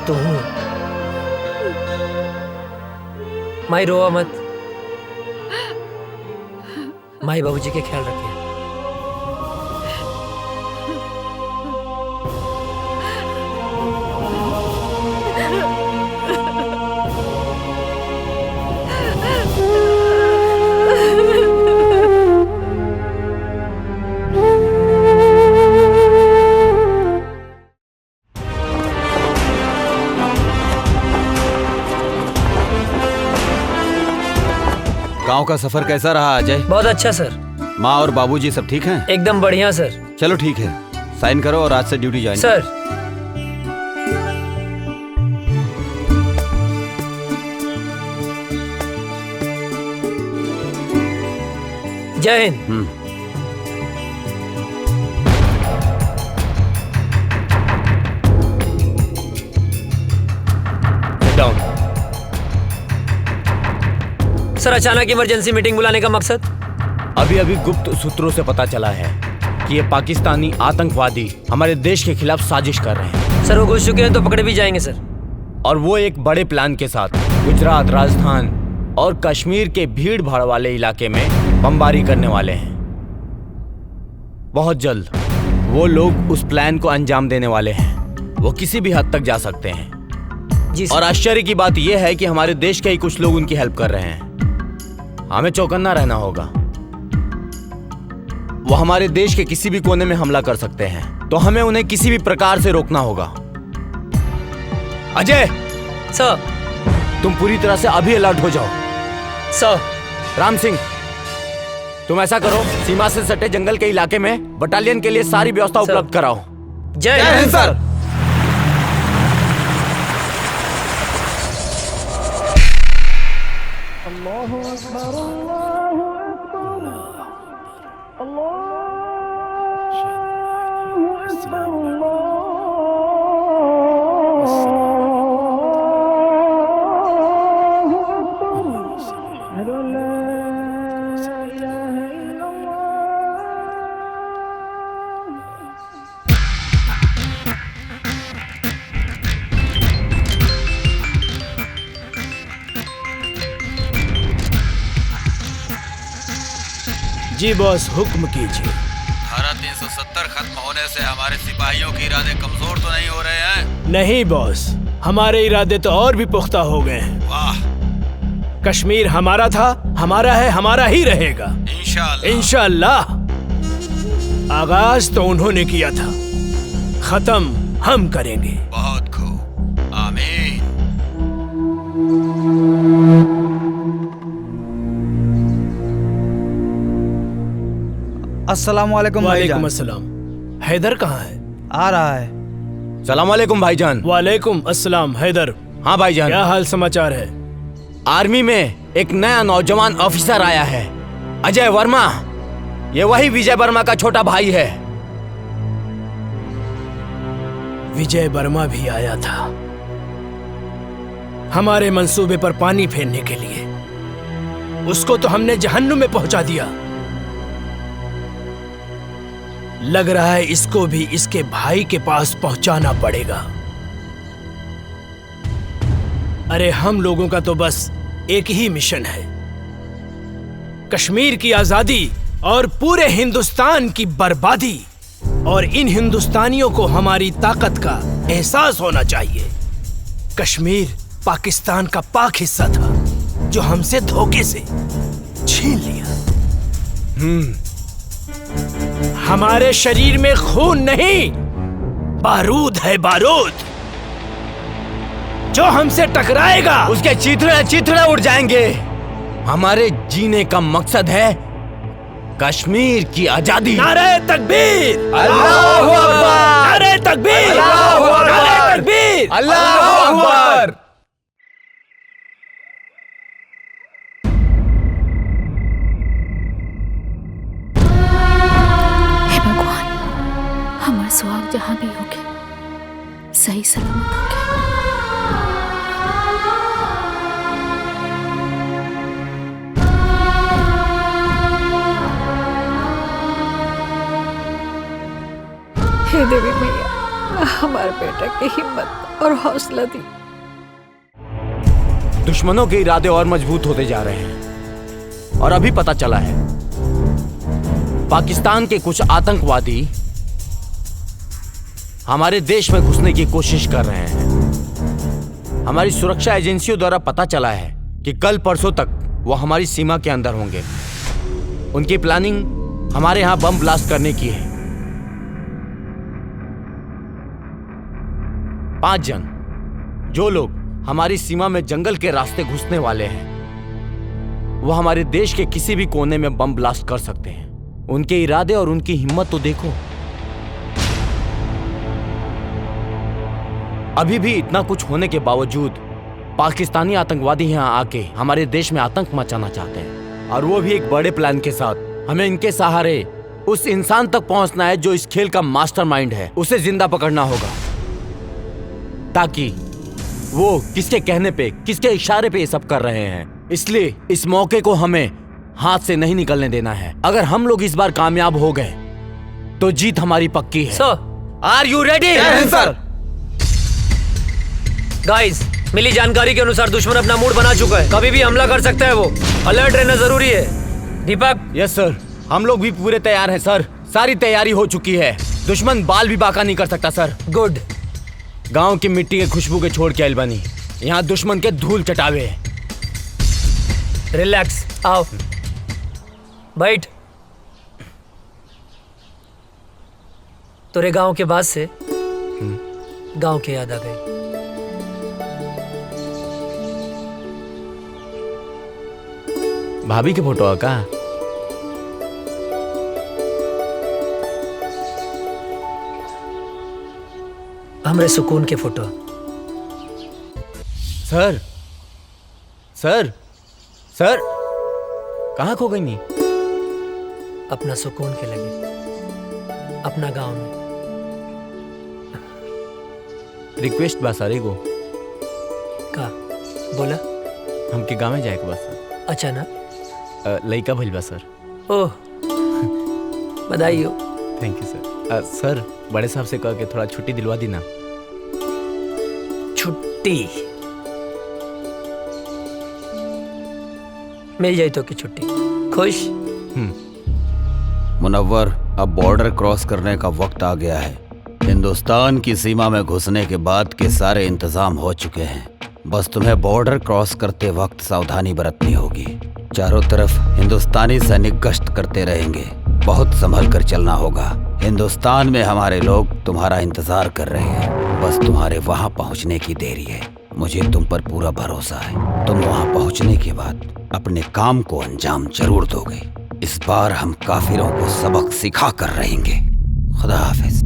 तू माई रोवा मत। माई बाबूजी के ख्याल रखिए। गांव का सफर कैसा रहा अजय? बहुत अच्छा सर। माँ और बाबूजी सब ठीक हैं? एकदम बढ़िया सर। चलो ठीक है, साइन करो और आज से ड्यूटी ज्वाइन सर। जय हिंद। सर, अचानक इमरजेंसी मीटिंग बुलाने का मकसद? अभी अभी गुप्त सूत्रों से पता चला है कि ये पाकिस्तानी आतंकवादी हमारे देश के खिलाफ साजिश कर रहे हैं। सर, वो घुस चुके हैं तो पकड़े भी जाएंगे सर। और वो एक बड़े प्लान के साथ गुजरात, राजस्थान और कश्मीर के भीड़ भाड़ वाले इलाके में बमबारी करने वाले हैं। बहुत जल्द वो लोग उस प्लान को अंजाम देने वाले हैं। वो किसी भी हद तक जा सकते हैं जी। और आश्चर्य की बात यह है कि हमारे देश के ही कुछ लोग उनकी हेल्प कर रहे हैं। हमें चौकन्ना रहना होगा। वो हमारे देश के किसी भी कोने में हमला कर सकते हैं, तो हमें उन्हें किसी भी प्रकार से रोकना होगा। अजय सर, तुम पूरी तरह से अभी अलर्ट हो जाओ। सर। राम सिंह, तुम ऐसा करो, सीमा से सटे जंगल के इलाके में बटालियन के लिए सारी व्यवस्था उपलब्ध कराओ। जय हिंद सर। जी बॉस, हुक्म कीजिए। धारा 370 खत्म होने से हमारे सिपाहियों के इरादे कमजोर तो नहीं हो रहे हैं? नहीं बॉस, हमारे इरादे तो और भी पुख्ता हो गए हैं। वाह। कश्मीर हमारा था, हमारा है, हमारा ही रहेगा इंशाअल्लाह। आगाज तो उन्होंने किया था, खत्म हम करेंगे। बहुत खूब, आमीन। अस्सलामुअलैकुम भाईजान। वालेकुम अस्सलाम। हैदर कहाँ है? आ रहा है। सलामुअलैकुम भाईजान। वालेकुम अस्सलाम। हैदर। हाँ भाईजान। क्या हाल समाचार है? आर्मी में एक नया नौजवान ऑफिसर आया है, अजय वर्मा। ये वही विजय वर्मा का छोटा भाई है। विजय वर्मा भी आया था हमारे मंसूबे पर पानी फेरने के लिए। उसको तो हमने जहन्नुम में पहुंचा दिया। लग रहा है इसको भी इसके भाई के पास पहुंचाना पड़ेगा। अरे हम लोगों का तो बस एक ही मिशन है, कश्मीर की आजादी और पूरे हिंदुस्तान की बर्बादी। और इन हिंदुस्तानियों को हमारी ताकत का एहसास होना चाहिए। कश्मीर पाकिस्तान का पाक हिस्सा था जो हमसे धोखे से छीन लिया। हमारे शरीर में खून नहीं, बारूद है, बारूद। जो हमसे टकराएगा उसके चिथड़े उड़ जाएंगे। हमारे जीने का मकसद है कश्मीर की आजादी। नारे तकबीर, अल्लाहू अकबर, नारे तकबीर, अल्लाहू अकबर, नारे तकबीर, अल्लाहू अकबर। हे भगवान, हमारा सुहाग जहाँ भी होगे सही सलामत होगे। हे देवी मैया, हमारे बेटा की हिम्मत और हौसला दी। दुश्मनों के इरादे और मजबूत होते जा रहे हैं और अभी पता चला है पाकिस्तान के कुछ आतंकवादी हमारे देश में घुसने की कोशिश कर रहे हैं। हमारी सुरक्षा एजेंसियों द्वारा पता चला है कि कल परसों तक वो हमारी सीमा के अंदर होंगे। उनकी प्लानिंग हमारे यहां बम ब्लास्ट करने की है। 5 जन जो लोग हमारी सीमा में जंगल के रास्ते घुसने वाले हैं, वो हमारे देश के किसी भी कोने में बम ब्लास्ट कर सकते हैं। उनके इरादे और उनकी हिम्मत तो देखो। अभी भी इतना कुछ होने के बावजूद पाकिस्तानी आतंकवादी यहाँ आके हमारे देश में आतंक मचाना चाहते हैं, और वो भी एक बड़े प्लान के साथ। हमें इनके सहारे उस इंसान तक पहुंचना है जो इस खेल का मास्टरमाइंड है। उसे जिंदा पकड़ना होगा, ताकि वो किसके कहने पे, किसके इशारे पे ये सब कर रहे हैं। इसलिए इस मौके को हमें हाथ से नहीं निकलने देना है। अगर हम लोग इस बार कामयाब हो गए तो जीत हमारी पक्की है। सर, आर यू रेडी? सर। गाइस, मिली जानकारी के अनुसार दुश्मन अपना मूड बना चुका है, कभी भी हमला कर सकता है। वो अलर्ट रहना जरूरी है। दीपक? यस सर, हम लोग भी पूरे तैयार हैं सर। सारी तैयारी हो चुकी है। दुश्मन बाल भी बाका नहीं कर सकता सर। गुड। गांव की मिट्टी के खुशबू के छोड़ के अलबनी, यहाँ दुश्मन के धूल चटावे। रिलैक्स, आओ बैठ। तेरे गांव के बाद से गांव के याद आ गई। भाभी के फोटो का? हमरे सुकून के फोटो। सर सर सर, कहाँ खो गई नी? अपना सुकून के लगे, अपना गांव में। रिक्वेस्ट बा सर एगो। का बोला? हमके गाँव में जाए के बा सर। अच्छा ना? लइका भइल बा सर। ओह, बधाई हो। थैंक यू सर। सर, बड़े साहब से कह के थोड़ा छुट्टी दिलवा दी ना। छुट्टी मिल जाए तो की छुट्टी। खुश? मुनव्वर, अब बॉर्डर क्रॉस करने का वक्त आ गया है। हिंदुस्तान की सीमा में घुसने के बाद के सारे इंतजाम हो चुके हैं। बस तुम्हें बॉर्डर क्रॉस करते वक्त सावधानी बरतनी होगी। चारों तरफ हिंदुस्तानी सैनिक गश्त करते रहेंगे, बहुत संभल कर चलना होगा। हिंदुस्तान में हमारे लोग तुम्हारा इंतजार कर रहे हैं, बस तुम्हारे वहां पहुंचने की देरी है। मुझे तुम पर पूरा भरोसा है। तुम वहां पहुंचने के बाद अपने काम को अंजाम जरूर दोगे। इस बार हम काफिरों को सबक सिखा कर रहेंगे। खुदा हाफिज।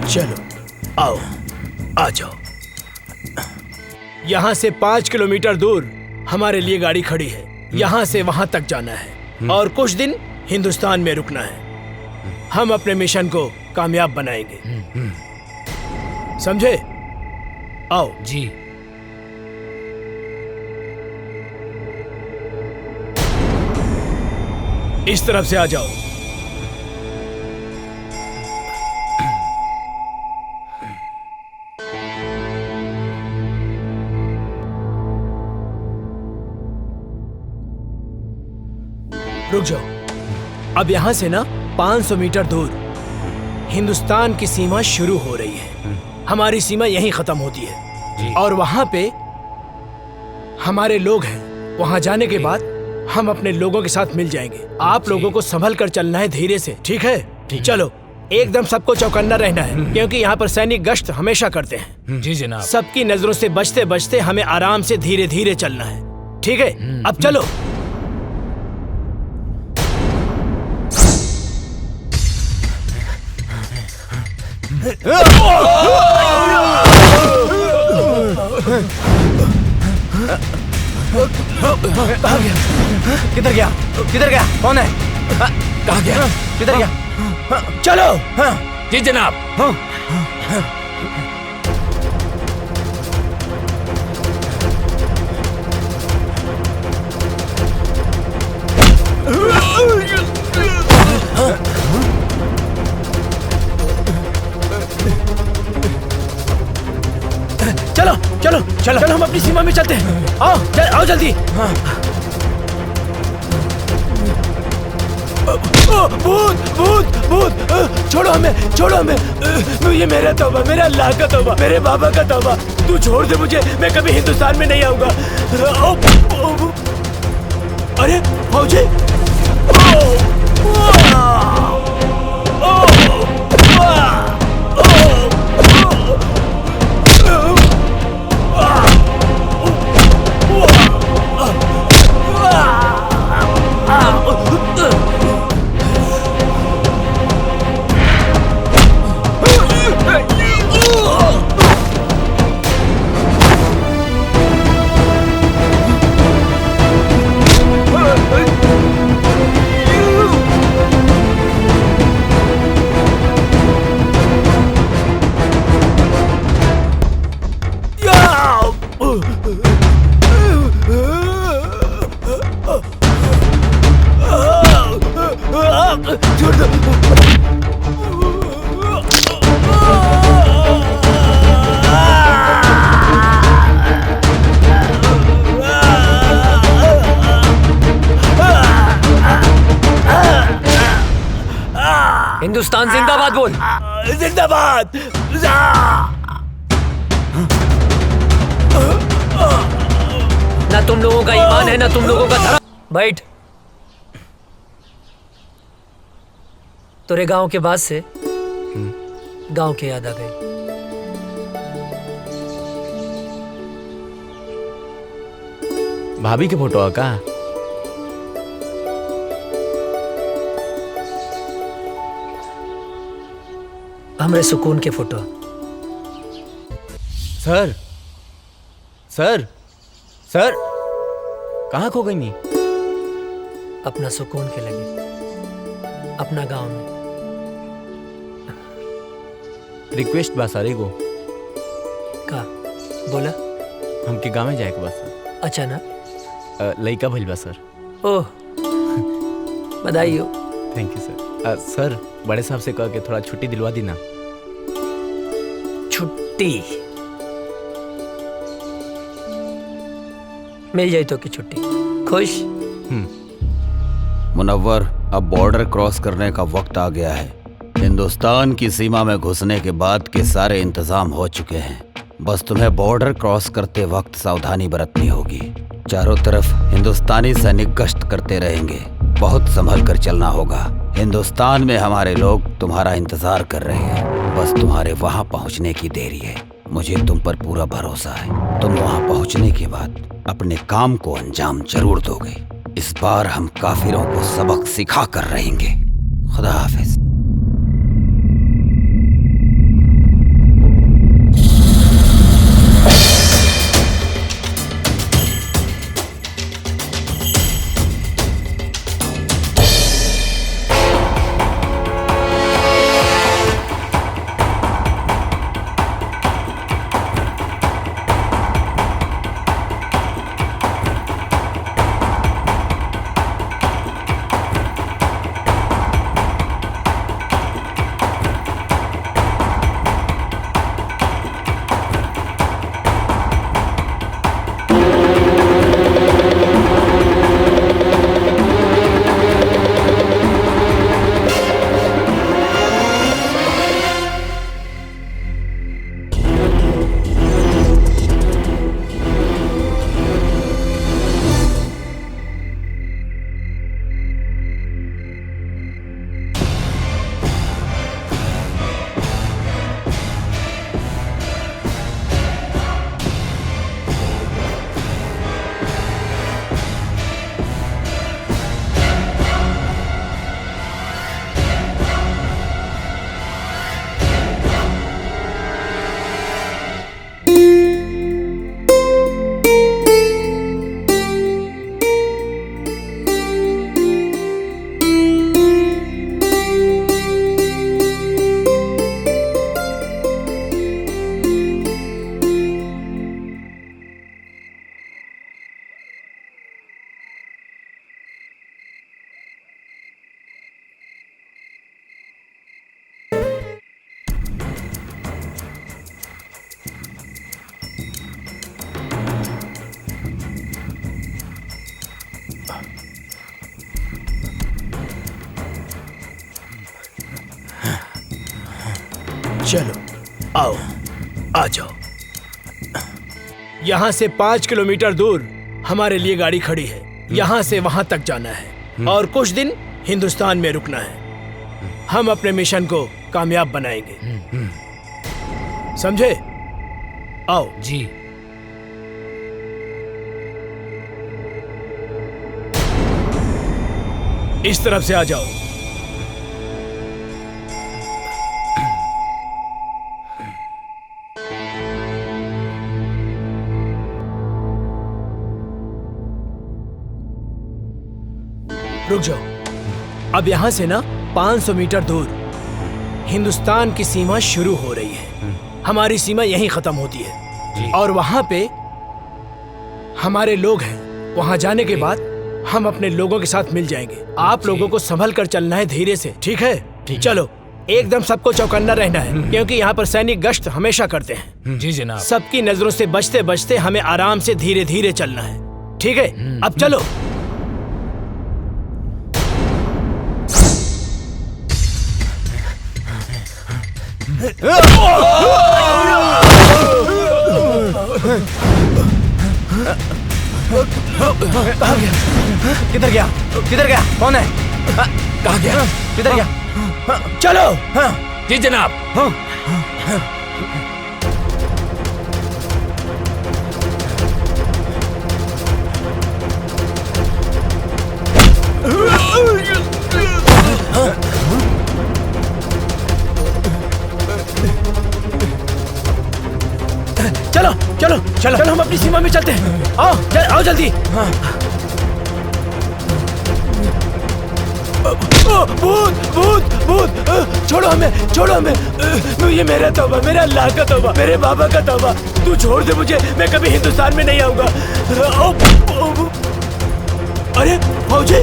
चलो आओ, आ जाओ। यहाँ से 5 किलोमीटर दूर हमारे लिए गाड़ी खड़ी है। यहाँ से वहां तक जाना है और कुछ दिन हिंदुस्तान में रुकना है। हम अपने मिशन को कामयाब बनाएंगे, समझे? आओ। जी। इस तरफ से आ जाओ। रुक जाओ। अब यहां से ना 500 मीटर दूर हिंदुस्तान की सीमा शुरू हो रही है। हमारी सीमा यहीं खत्म होती है और वहां पे हमारे लोग हैं। वहां जाने के बाद हम अपने लोगों के साथ मिल जाएंगे। आप लोगों को संभल कर चलना है, धीरे से, ठीक है? चलो, एकदम सबको चौकन्ना रहना है, क्योंकि यहाँ पर सैनिक गश्त हमेशा करते हैं। जी जनाब। सबकी नजरों से बचते बचते हमें आराम से धीरे धीरे चलना है, ठीक है? अब चलो। कहाँ गया? किधर गया? किधर गया? कौन है? कहाँ गया? किधर गया? चलो। जी जनाब। चलो चलो चलो चलो, हम अपनी सीमा में चलते हैं। आओ आओ जल्दी। भूत भूत भूत, छोड़ो हमें, छोड़ो हमें। ये मेरा तौबा, मेरा अल्लाह का तौबा, मेरे बाबा का तौबा। तू छोड़ दे मुझे, मैं कभी हिंदुस्तान में नहीं आऊंगा। अरे फौजी, हिंदुस्तान जिंदाबाद बोल। जिंदाबाद। ना तुम लोगों का ईमान है, ना तुम लोगों का धर्म। बैठ। तेरे गांव के बाद से गांव की याद आ गई। भाभी के फोटो है का? हमरे सुकून के फोटो। सर सर सर, कहाँ खो गई नी? अपना सुकून के लगे, अपना गांव में। रिक्वेस्ट बा सर एगो। का बोला? हमके गाँव में जाए के बा सर। अच्छा ना? लइका भइल बा सर। ओह, बधाई हो। थैंक यू सर। सर, बड़े साहब से कह के थोड़ा छुट्टी दिलवा दी ना। छुट्टी मिल जाए तो की छुट्टी। खुश? मुनव्वर, अब बॉर्डर क्रॉस करने का वक्त आ गया है। हिंदुस्तान की सीमा में घुसने के बाद के सारे इंतजाम हो चुके हैं। बस तुम्हें बॉर्डर क्रॉस करते वक्त सावधानी बरतनी होगी। चारों तरफ हिंदुस्तानी सैनिक गश्त करते रहेंगे। बहुत संभल कर चलना होगा। हिंदुस्तान में हमारे लोग तुम्हारा इंतजार कर रहे हैं। बस तुम्हारे वहां पहुंचने की देरी है। मुझे तुम पर पूरा भरोसा है। तुम वहां पहुंचने के बाद अपने काम को अंजाम जरूर दोगे। इस बार हम काफिरों को सबक सिखा कर रहेंगे। खुदा हाफिज। चलो आओ, आ जाओ। यहाँ से 5 किलोमीटर दूर हमारे लिए गाड़ी खड़ी है। यहाँ से वहां तक जाना है और कुछ दिन हिंदुस्तान में रुकना है। हम अपने मिशन को कामयाब बनाएंगे, समझे? आओ जी। इस तरफ से आ जाओ। रुक जाओ। अब यहाँ से ना 500 मीटर दूर हिंदुस्तान की सीमा शुरू हो रही है। हमारी सीमा यहीं खत्म होती है और वहां पे हमारे लोग हैं। वहां जाने के बाद हम अपने लोगों के साथ मिल जाएंगे। आप लोगों को संभल कर चलना है, धीरे से, ठीक है? चलो, एकदम सबको चौकन्ना रहना है क्योंकि यहाँ पर सैनिक गश्त हमेशा करते हैं। जी जनाब। सबकी नजरों से बचते बचते हमें आराम से धीरे धीरे चलना है, ठीक है? अब चलो। किधर गया? किधर गया? कौन है? कहाँ गया? किधर गया? चलो। जी जनाब। चलो चलो चलो चलो, हम अपनी सीमा में चलते हैं। आओ आओ जल्दी। भूत भूत भूत, छोड़ो हमें, छोड़ो हमें। ये मेरा तौबा, मेरा अल्लाह का तौबा, मेरे बाबा का तौबा। तू छोड़ दे मुझे, मैं कभी हिंदुस्तान में नहीं आऊंगा। अरे फौजी,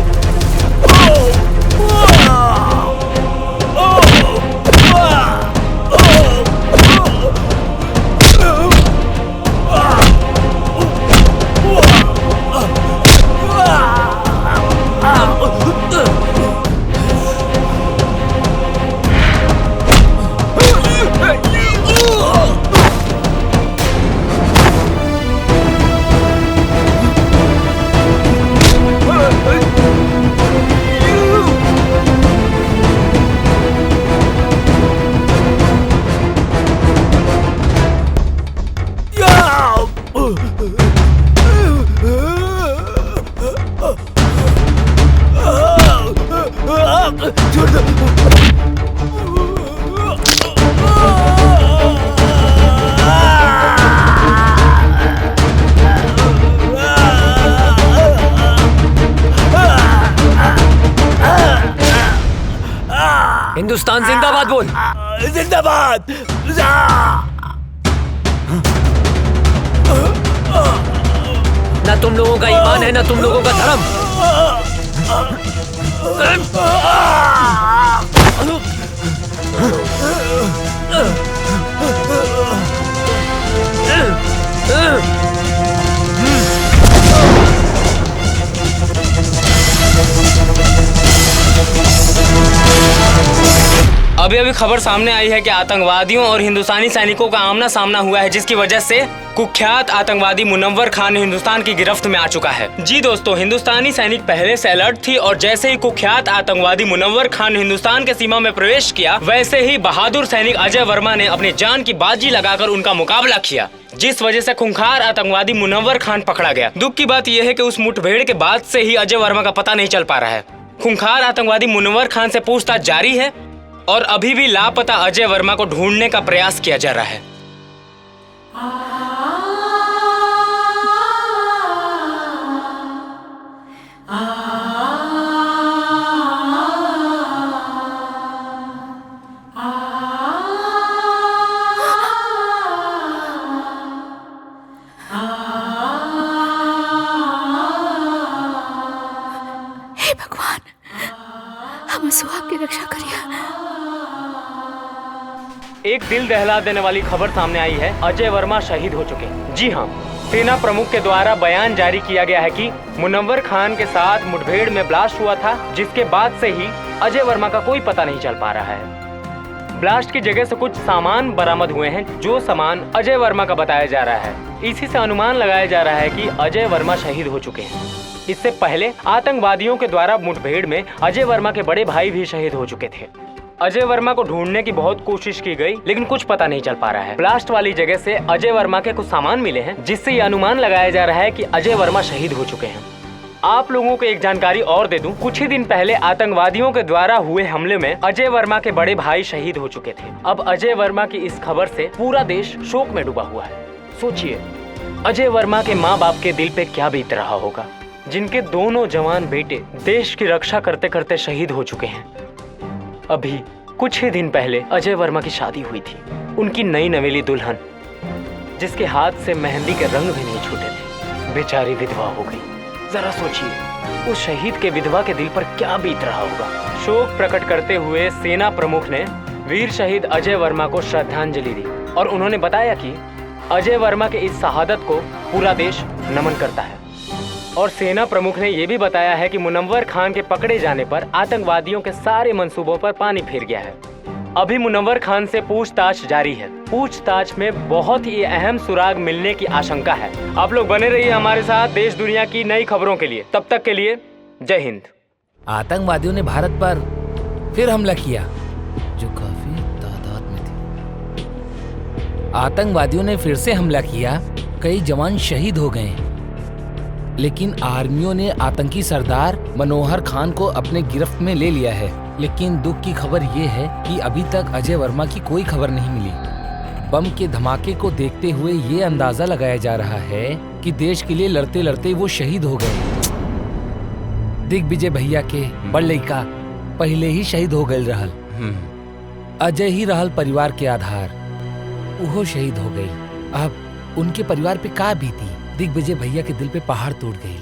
हिंदुस्तान जिंदाबाद बोल। जिंदाबाद। ना तुम लोगों का ईमान है, ना तुम लोगों का धर्म। अभी अभी खबर सामने आई है कि आतंकवादियों और हिंदुस्तानी सैनिकों का आमना सामना हुआ है, जिसकी वजह से कुख्यात आतंकवादी मुनव्वर खान हिंदुस्तान की गिरफ्त में आ चुका है। जी दोस्तों, हिंदुस्तानी सैनिक पहले से अलर्ट थी और जैसे ही कुख्यात आतंकवादी मुनव्वर खान हिंदुस्तान के सीमा में प्रवेश किया, वैसे ही बहादुर सैनिक अजय वर्मा ने अपनी जान की बाजी लगाकर उनका मुकाबला किया, जिस वजह से खूंखार आतंकवादी मुनव्वर खान पकड़ा गया। दुख की बात यह है कि उस मुठभेड़ के बाद से ही अजय वर्मा का पता नहीं चल पा रहा है। खूंखार आतंकवादी मुनव्वर खान से पूछताछ जारी है और अभी भी लापता अजय वर्मा को ढूंढने का प्रयास किया जा रहा है। हे भगवान, हम सुहाग की रक्षा करिए। एक दिल दहला देने वाली खबर सामने आई है, अजय वर्मा शहीद हो चुके। जी हाँ, सेना प्रमुख के द्वारा बयान जारी किया गया है कि मुनव्वर खान के साथ मुठभेड़ में ब्लास्ट हुआ था, जिसके बाद से ही अजय वर्मा का कोई पता नहीं चल पा रहा है। ब्लास्ट की जगह से कुछ सामान बरामद हुए हैं, जो सामान अजय वर्मा का बताया जा रहा है। इसी से अनुमान लगाया जा रहा है कि अजय वर्मा शहीद हो चुके हैं। इससे पहले आतंकवादियों के द्वारा मुठभेड़ में अजय वर्मा के बड़े भाई भी शहीद हो चुके थे। अजय वर्मा को ढूंढने की बहुत कोशिश की गई, लेकिन कुछ पता नहीं चल पा रहा है। ब्लास्ट वाली जगह से अजय वर्मा के कुछ सामान मिले हैं, जिससे ये अनुमान लगाया जा रहा है कि अजय वर्मा शहीद हो चुके हैं। आप लोगों को एक जानकारी और दे दूं, कुछ ही दिन पहले आतंकवादियों के द्वारा हुए हमले में अजय वर्मा के बड़े भाई शहीद हो चुके थे। अब अजय वर्मा की इस खबर से पूरा देश शोक में डूबा हुआ है। सोचिए, अजय वर्मा के माँ बाप के दिल पे क्या बीत रहा होगा, जिनके दोनों जवान बेटे देश की रक्षा करते करते शहीद हो चुके हैं। अभी कुछ ही दिन पहले अजय वर्मा की शादी हुई थी। उनकी नई नवेली दुल्हन, जिसके हाथ से मेहंदी के रंग भी नहीं छूटे थे, बेचारी विधवा हो गई। जरा सोचिए, उस शहीद के विधवा के दिल पर क्या बीत रहा होगा। शोक प्रकट करते हुए सेना प्रमुख ने वीर शहीद अजय वर्मा को श्रद्धांजलि दी और उन्होंने बताया कि अजय वर्मा के इस शहादत को पूरा देश नमन करता है। और सेना प्रमुख ने यह भी बताया है कि मुनव्वर खान के पकड़े जाने पर आतंकवादियों के सारे मंसूबों पर पानी फिर गया है। अभी मुनव्वर खान से पूछताछ जारी है। पूछताछ में बहुत ही अहम सुराग मिलने की आशंका है। आप लोग बने रहिए हमारे साथ देश दुनिया की नई खबरों के लिए। तब तक के लिए जय हिंद। आतंकवादियों ने भारत पर फिर हमला किया, जो काफी तादाद में थे। आतंकवादियों ने फिर से हमला किया, कई जवान शहीद हो गए, लेकिन आर्मियों ने आतंकी सरदार मनोहर खान को अपने गिरफ्त में ले लिया है। लेकिन दुख की खबर ये है कि अभी तक अजय वर्मा की कोई खबर नहीं मिली। बम के धमाके को देखते हुए ये अंदाजा लगाया जा रहा है कि देश के लिए लड़ते लड़ते वो शहीद हो गए। दिग्विजय भैया के बड़ लड़का पहले ही शहीद हो गए रहल। अजय ही रहल परिवार के आधार, वो शहीद हो गई। अब उनके परिवार पे का बीती। दिग्विजय भैया के दिल पे पहाड़ टूट गई।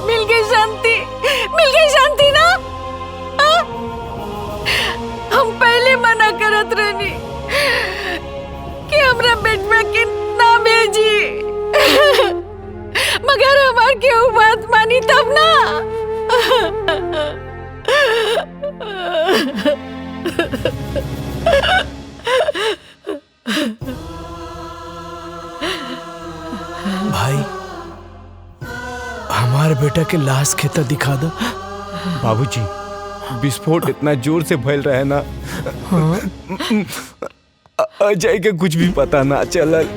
मिल गई शांति, मिल गई शांति ना। हम पहले मना करत रहनी कि हमरा बेटवा के ना भेजी, मगर हमार केहू बात मानी तब ना। भाई, हमारे बेटा के लाश खेता दिखा दो। बाबूजी, विस्फोट इतना जोर से फैल रहा है ना, अजय के कुछ भी पता ना चलल।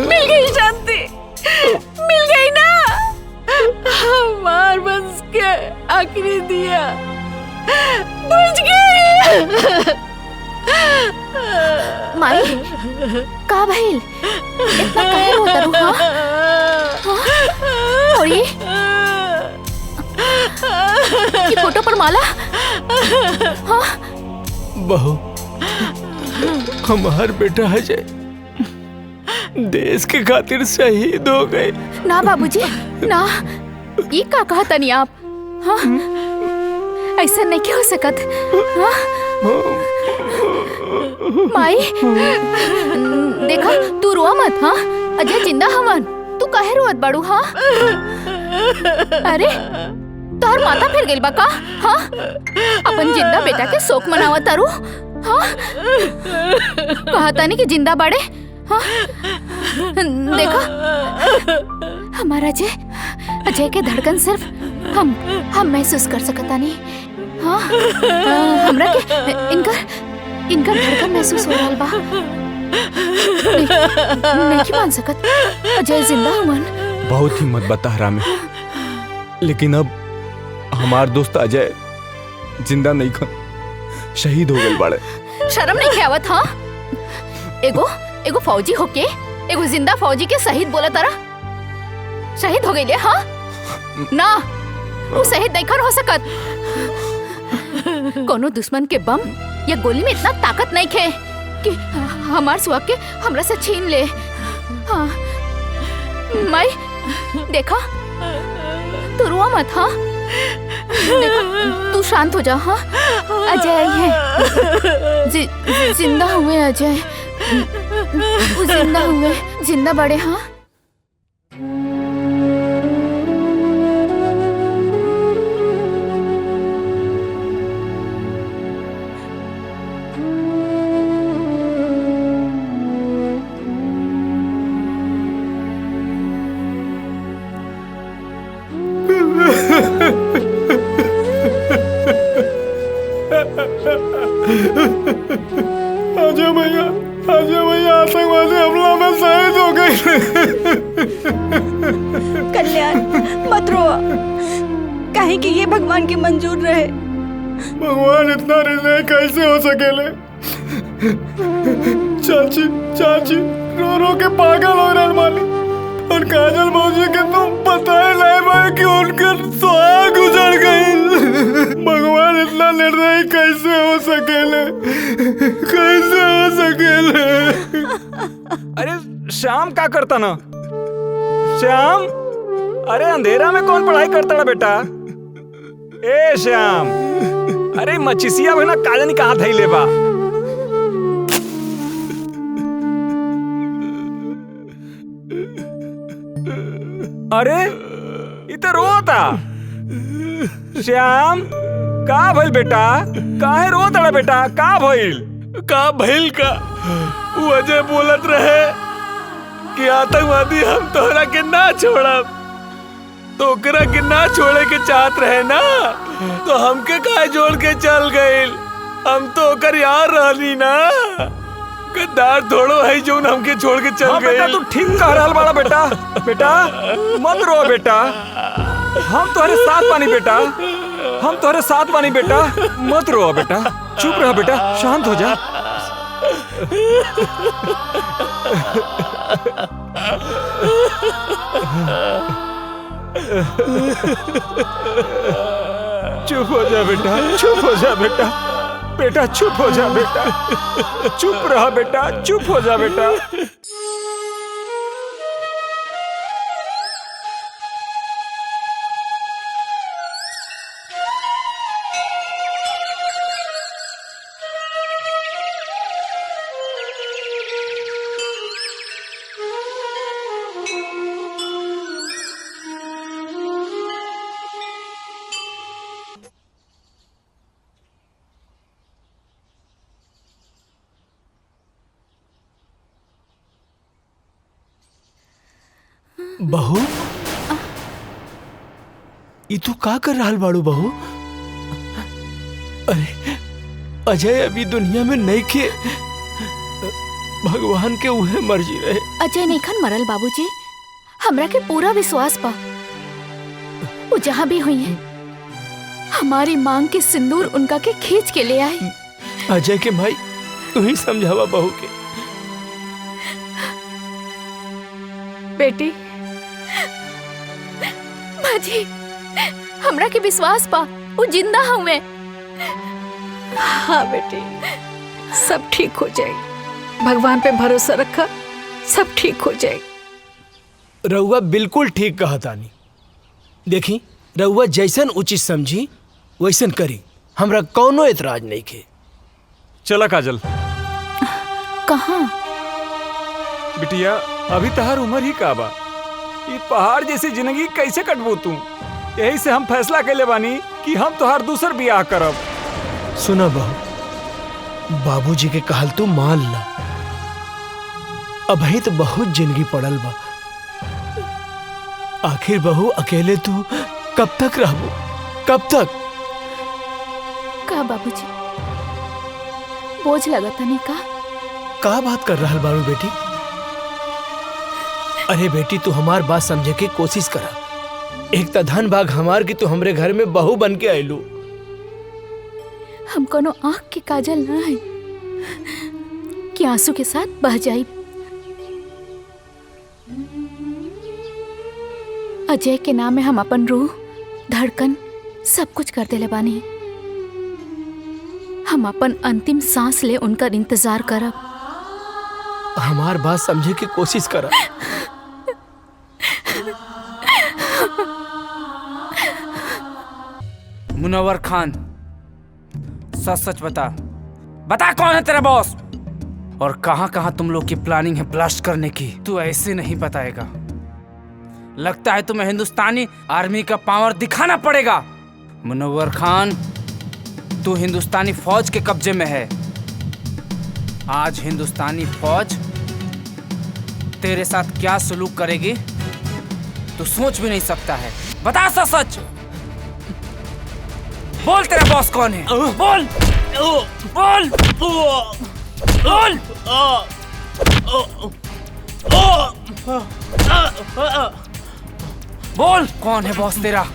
मिल गई शांति, मिल गई ना। हमार बस के आखिरी दिया बुझ गई। माई, का भइल? इतना काहे रोता रू? और ये फोटो पर माला? हाँ? बहू, हमार बेटा अजय देश के खातिर शहीद हो गए। ना बाबूजी, ना। ये का कहा तनी आप? हाँ? ऐसा नहीं क्या हो सकत? हाँ? माई, देखा, तू रोआ मत। हाँ, अजय जिंदा हवन। तू काहे रोत बाड़ू? हाँ? अरे, तोहर माथा फिर गेल बा का? हाँ? अपन जिंदा बेटा के शोक मनावत तारू? हाँ? कहा तानी कि जिंदा बाड़े? हाँ? देखा, हमारा अजय के धड़कन सिर्फ हम महसूस कर सकता नहीं। हाँ? हमरा के इनका धड़कन महसूस हो रहा बा। नहीं मान सकत, अजय जिंदा हुवन। बहुत हिम्मत बता रामे, लेकिन अब हमार दोस्त अजय जिंदा नहीं खन, शहीद हो गए बाड़े। शर्म नहीं आवत? हाँ? एगो फौजी होके एगो जिंदा फौजी के शहीद बोला तारा? शहीद हो गई? हाँ? ना, वो शहीद नहीं खन हो सकत। कोनो दुश्मन के बम या गोली में इतना ताकत नहीं खे कि हमार सुहाग के हमरा से छीन ले। हाँ? माई, देखा, तू रोआ मत। हाँ? देखो, तू शांत हो जा। हाँ, अजय आई है। जिंदा हुए अजय, वो जिंदा हुए, जिंदा बड़े। हाँ, अजय भैया आतंकवादी हमला में शहीद हो गए। कल्याण मत रो, काहे कि ये भगवान के मंजूर रहे। भगवान इतना निर्दयी कैसे हो सकेले? चाची रो रो के पागल हो रहे माली। और काजल मौसी के तो पता ही नहीं भाई कि उनके सुहाग गुजर गई। भगवान इतना निर्दयी कैसे हो सकेले? अरे श्याम क्या करता ना? श्याम, अरे अंधेरा में कौन पढ़ाई करता ना बेटा? ए श्याम, अरे मचिसिया भाई ना काजनी कहाँ धैले बा? अरे इधर रोता। श्याम, का भइल बेटा? काहे रोता बेटा? का भइल? का वो अजय बोलत रहे कि आतंकवादी हम तोहरा के ना छोड़ब, तो ओकरा के ना छोड़े के चाहत रहे ना, तो हमके काहे जोड़ के चल गइल? हम तो ओकर यार रहनी ना, गद्दार थोड़ो है जो हमके छोड़ के चल गइल। बेटा तू ठीक कह रहल बाड़ा बेटा। बेटा मत रो बेटा, हम तुम्हारे साथ बानी बेटा, हम तुम्हारे साथ बानी बेटा, मत रो बेटा, चुप रह बेटा, शांत हो जा। चुप हो जा बेटा, चुप हो जा बेटा, बेटा चुप हो जा बेटा, चुप रहा बेटा, चुप हो जा बेटा। बहू, ई तू का कर रहल बाड़ू बहू? अरे अजय अभी दुनिया में नहीं के, भगवान के उहे मर्जी रहे। अजय नैखन मरल बाबूजी, हमरा के पूरा विश्वास बा। वो जहाँ भी हुई है, हमारी मांग के सिंदूर उनका के खींच के ले आई। अजय के भाई तू ही समझावा बहू के। बेटी, बाजी, हमरा के विश्वास बा, वो जिंदा हुए। हाँ बेटी, सब ठीक हो जाएगी। भगवान पे भरोसा रखा, सब ठीक हो जाएगी। रउआ बिल्कुल ठीक कहा तानी। देखी, रउआ जैसन उचित समझी वैसन करी, हमरा कौनो एतराज नहीं के। चला काजल। कहाँ? बिटिया अभी तहार उम्र ही का बा, ये पहाड़ जैसी जिंदगी कैसे कटबू तू? यही से हम फैसला कैले बानी कि हम तोहार दूसर बियाह करब। सुना बहू, बाबूजी के कहल तू मान ला। अभी तो बहुत जिंदगी पड़ल बा। आखिर बहू अकेले तू कब तक रहबू? कब तक? का बाबूजी, बोझ लगा था नहीं का बात कर रहल बारू बेटी? अरे बेटी, तू हमार बात समझे के कोशिश करा। एक तो धन भाग हमार की तू हमरे घर में बहू बन के आयलू। हम कोनो आँख के काजल ना है कि आंसू के साथ बह जाई। अजय के नाम में हम अपन रूह, धड़कन सब कुछ कर देले बानी। हम अपन अंतिम सांस ले उनका इंतजार करब। हमार बात समझे की कोशिश करा। मुनव्वर खान, सच सच बता, बता कौन है तेरा बॉस और कहां कहां तुम लोग की प्लानिंग है ब्लास्ट करने की। तू ऐसे नहीं बताएगा, लगता है तुम्हें हिंदुस्तानी आर्मी का पावर दिखाना पड़ेगा। मुनव्वर खान, तू हिंदुस्तानी फौज के कब्जे में है। आज हिंदुस्तानी फौज तेरे साथ क्या सलूक करेगी तू सोच भी नहीं सकता है। बता सच सच, बोल तेरा बॉस कौन है? बोल बोल बोल। बोल कौन है बॉस तेरा?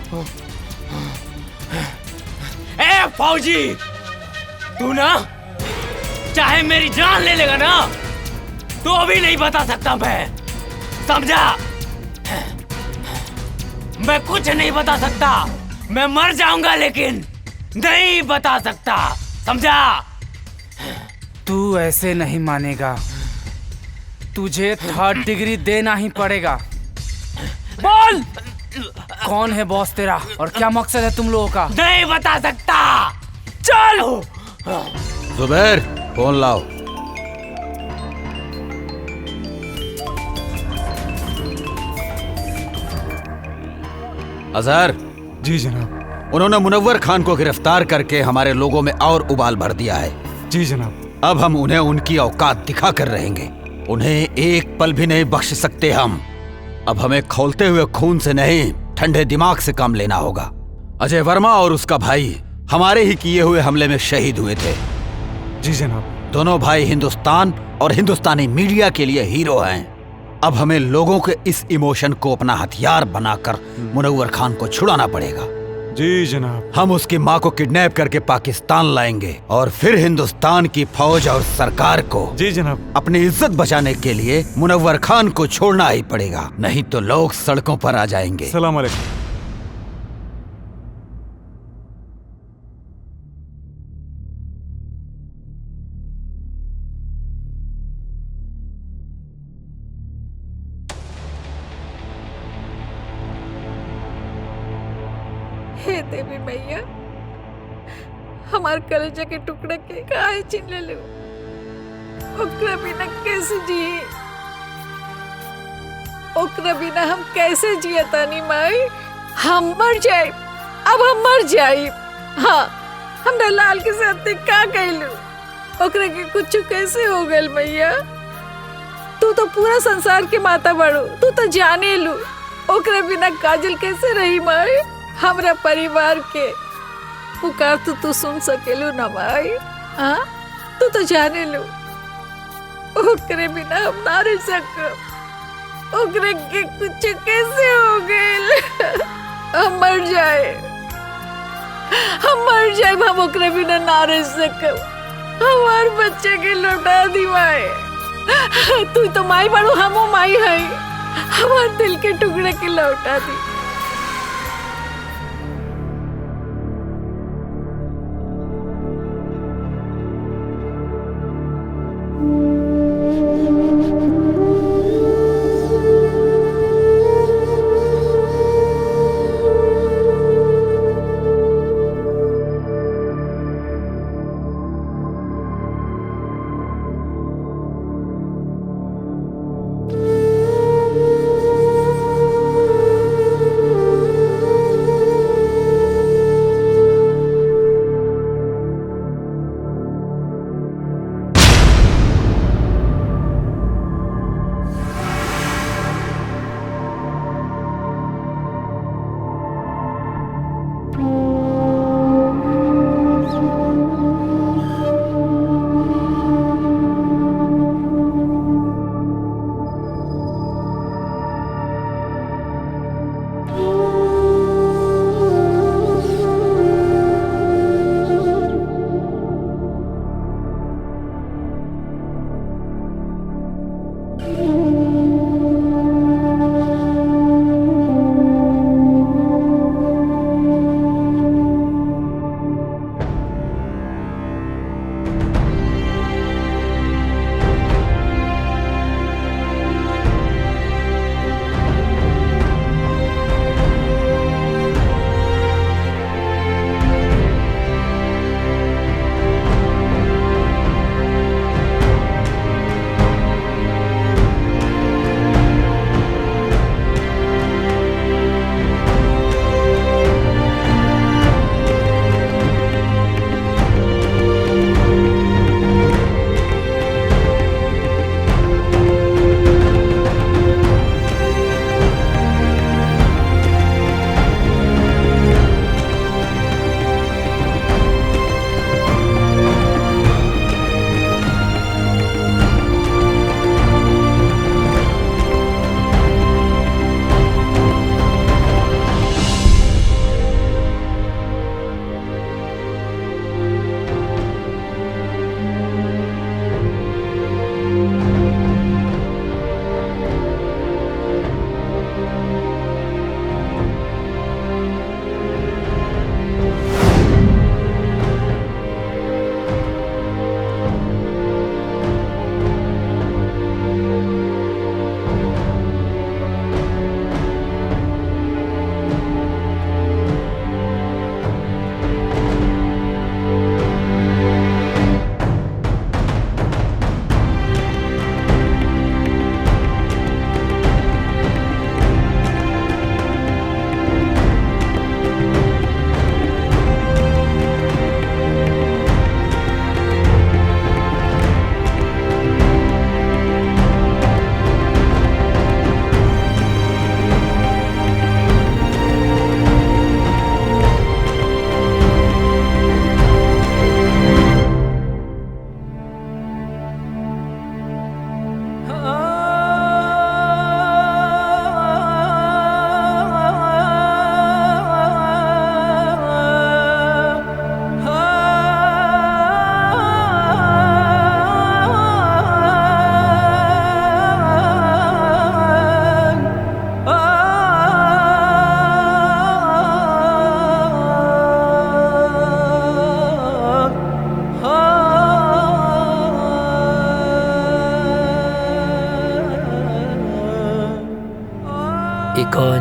ए फौजी, तू ना चाहे मेरी जान ले लेगा ना, तो भी नहीं बता सकता मैं, समझा? मैं कुछ नहीं बता सकता, मैं मर जाऊंगा लेकिन नहीं बता सकता, समझा? तू ऐसे नहीं मानेगा, तुझे 3rd डिग्री देना ही पड़ेगा। बोल कौन है बॉस तेरा और क्या मकसद है तुम लोगों का? नहीं बता सकता। चल जुबैर, फोन लाओ। अजहर। जी जनाब। उन्होंने मुनव्वर खान को गिरफ्तार करके हमारे लोगों में और उबाल भर दिया है। जी जनाब। अब हम उन्हें उनकी औकात दिखा कर रहेंगे, उन्हें एक पल भी नहीं बख्श सकते हम। अब हमें खौलते हुए खून से नहीं, ठंडे दिमाग से काम लेना होगा। अजय वर्मा और उसका भाई हमारे ही किए हुए हमले में शहीद हुए थे। जी जनाब। दोनों भाई हिंदुस्तान और हिंदुस्तानी मीडिया के लिए हीरो हैं। अब हमें लोगों के इस इमोशन को अपना हथियार बनाकर मुनव्वर खान को छुड़ाना पड़ेगा। जी जनाब। हम उसकी माँ को किडनैप करके पाकिस्तान लाएंगे और फिर हिंदुस्तान की फौज और सरकार को, जी जनाब, अपनी इज्जत बचाने के लिए मुनव्वर खान को छोड़ना ही पड़ेगा, नहीं तो लोग सड़कों पर आ जाएंगे। सलाम अलैकुम। हे देवी मैया, हमार कलेजा के टुकड़े के काहे छीन ले लो, ओकरा बिना कैसे जी, ओकरा बिना हम कैसे जिया तानी माई? हम मर जाए, अब हम मर जाए। हाँ, हमरा लाल के साथ का कहलू, ओकरा के कुछ कैसे हो गल मैया? तू तो पूरा संसार के माता बड़ो, तू तो जाने लू, ओकरा बिना काजल कैसे रही माई? हमरा परिवार के पुकार तो तू सुन सकेलू ना माई? हाँ, तू तो जाने लो, ओकरे बिना हम ना रह सकब, ओकरे के कुछ कैसे हो गए? हम मर जाए, हम मर जाए, हम ओकरे बिना ना रह सकब, हमार बच्चे के लौटा दी माई। तू तो माई बड़ू, हमो माई है, हमार दिल के टुकड़े के लौटा दी।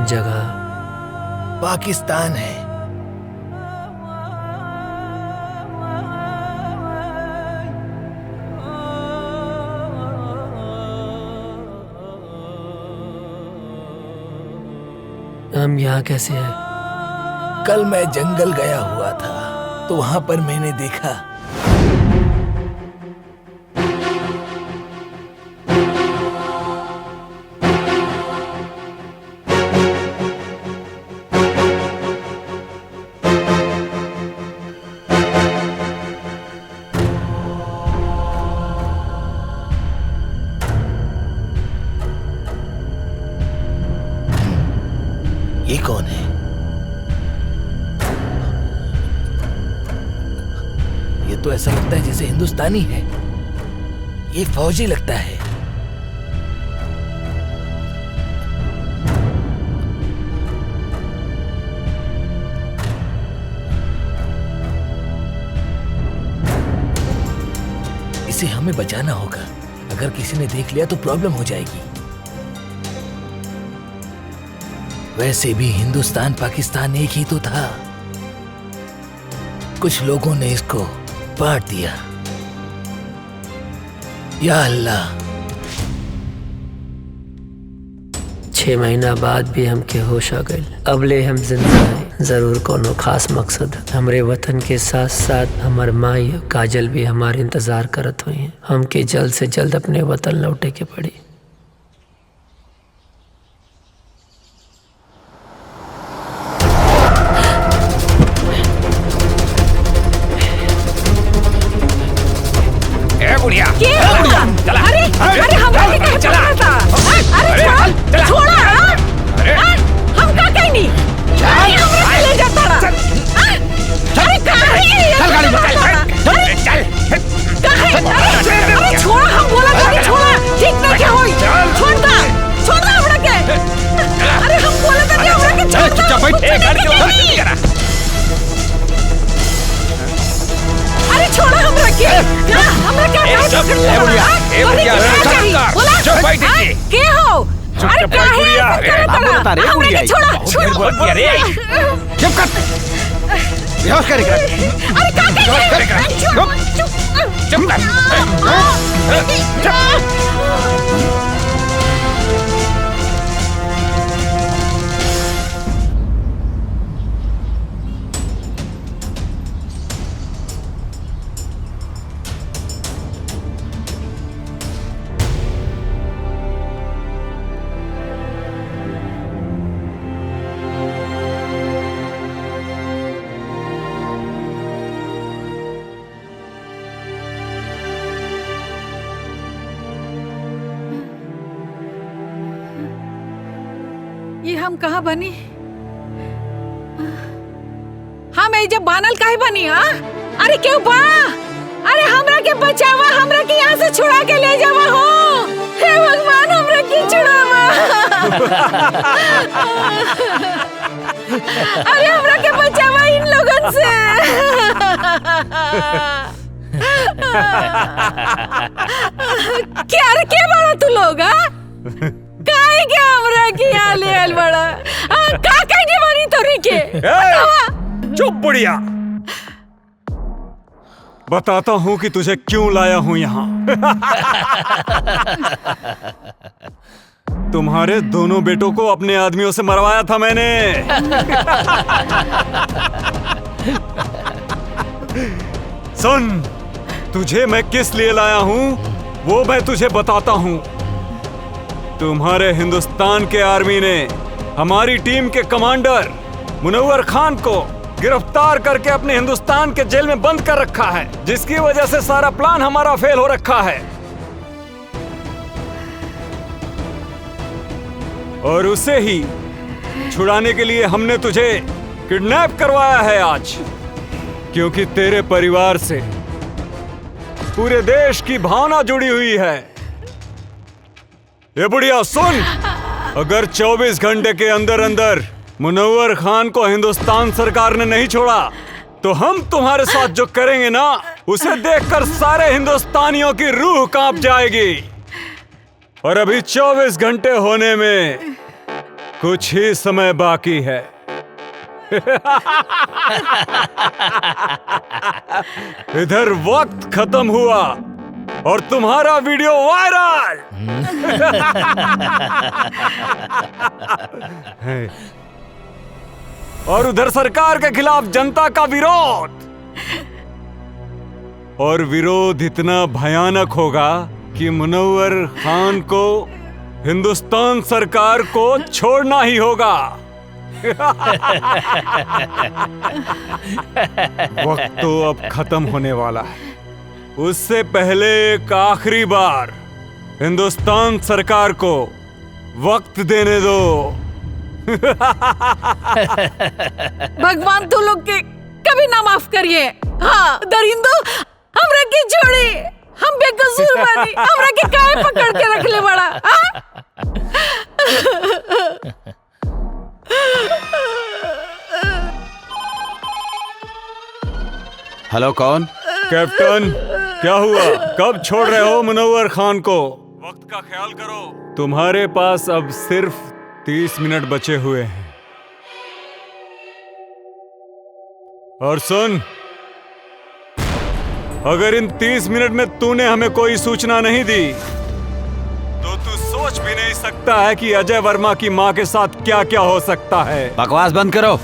कौन जगह? पाकिस्तान है। हम यहाँ कैसे हैं? कल मैं जंगल गया हुआ था तो वहां पर मैंने देखा ये कौन है? ये तो ऐसा लगता है जैसे हिंदुस्तानी है। ये फौजी लगता है। इसे हमें बचाना होगा। अगर किसी ने देख लिया तो प्रॉब्लम हो जाएगी। वैसे भी हिंदुस्तान पाकिस्तान एक ही तो था। कुछ लोगों ने इसको बांट दिया। या अल्लाह। 6 महीना बाद भी हमके होश आ गए। अबले हम जिंदा हैं। जरूर कोनो खास मकसद है। हमरे वतन के साथ साथ हमार माई और काजल भी हमारे इंतजार करत हुई हैं। हमके जल्द से जल्द अपने वतन लौटे के पड़ी। अरे हमरा के कहे पकड़ा था। अरे छोड़ा। हम का कहनी? हमरा के ले जाता रहा। अरे कहां है ये? चल गाड़ी में चल। अरे छोड़ा, हम बोला गाड़ी छोड़ा। ठीक ना क्या होई? छोड़ दा हमरा के। अरे हम बोला था कि हमरा के छोड़ दा। गाड़ी करा। अरे छोड़ा हमरा के। हमरा के के हो? अरे बता रहे बुढ़िया। चुप कर। बेहोश करेगा। अरे चुप कर। ये हम कहाँ बनी? हम जब बानल काहे बनी? अरे क्यों बा? अरे हमरा के बचावा, हमरा के यहाँ से छुड़ा के ले जावा हो। हे भगवान, हमरा के छुड़ावा। अरे हमरा के बचावा इन लोगन से। क्या बड़ा तू लोग? काहे क्या हमरा के यहाँ ले आल बड़ा? का कहने वाली तोरी के? चुप बुढ़िया। बताता हूँ कि तुझे क्यों लाया हूँ यहाँ। तुम्हारे दोनों बेटों को अपने आदमियों से मरवाया था मैंने। सुन, तुझे मैं किस लिए लाया हूँ वो मैं तुझे बताता हूँ। तुम्हारे हिंदुस्तान के आर्मी ने हमारी टीम के कमांडर मुनव्वर खान को गिरफ्तार करके अपने हिंदुस्तान के जेल में बंद कर रखा है, जिसकी वजह से सारा प्लान हमारा फेल हो रखा है। और उसे ही छुड़ाने के लिए हमने तुझे किडनैप करवाया है आज, क्योंकि तेरे परिवार से पूरे देश की भावना जुड़ी हुई है। ये बुढ़िया सुन, अगर 24 घंटे के अंदर अंदर मुनव्वर खान को हिंदुस्तान सरकार ने नहीं छोड़ा तो हम तुम्हारे साथ जो करेंगे ना, उसे देखकर सारे हिंदुस्तानियों की रूह कांप जाएगी। और अभी 24 घंटे होने में कुछ ही समय बाकी है। इधर वक्त खत्म हुआ और तुम्हारा वीडियो वायरल। और उधर सरकार के खिलाफ जनता का विरोध। और विरोध इतना भयानक होगा कि मुनव्वर खान को हिंदुस्तान सरकार को छोड़ना ही होगा। वक्त तो अब खत्म होने वाला है। उससे पहले एक आखिरी बार हिंदुस्तान सरकार को वक्त देने दो। भगवान तू लोग के कभी ना माफ करिए। हाँ दरिंदो, हमरा के छोड़ी, हम बेकसूर बानी, हमरा के काहे पकड़ के रख ले बड़ा। हेलो, कौन? कैप्टन, क्या हुआ? कब छोड़ रहे हो मुनव्वर खान को? वक्त का ख्याल करो। तुम्हारे पास अब सिर्फ 30 मिनट बचे हुए हैं। और सुन, अगर इन 30 मिनट में तूने हमें कोई सूचना नहीं दी तो तू सोच भी नहीं सकता है कि अजय वर्मा की मां के साथ क्या क्या हो सकता है। बकवास बंद करो।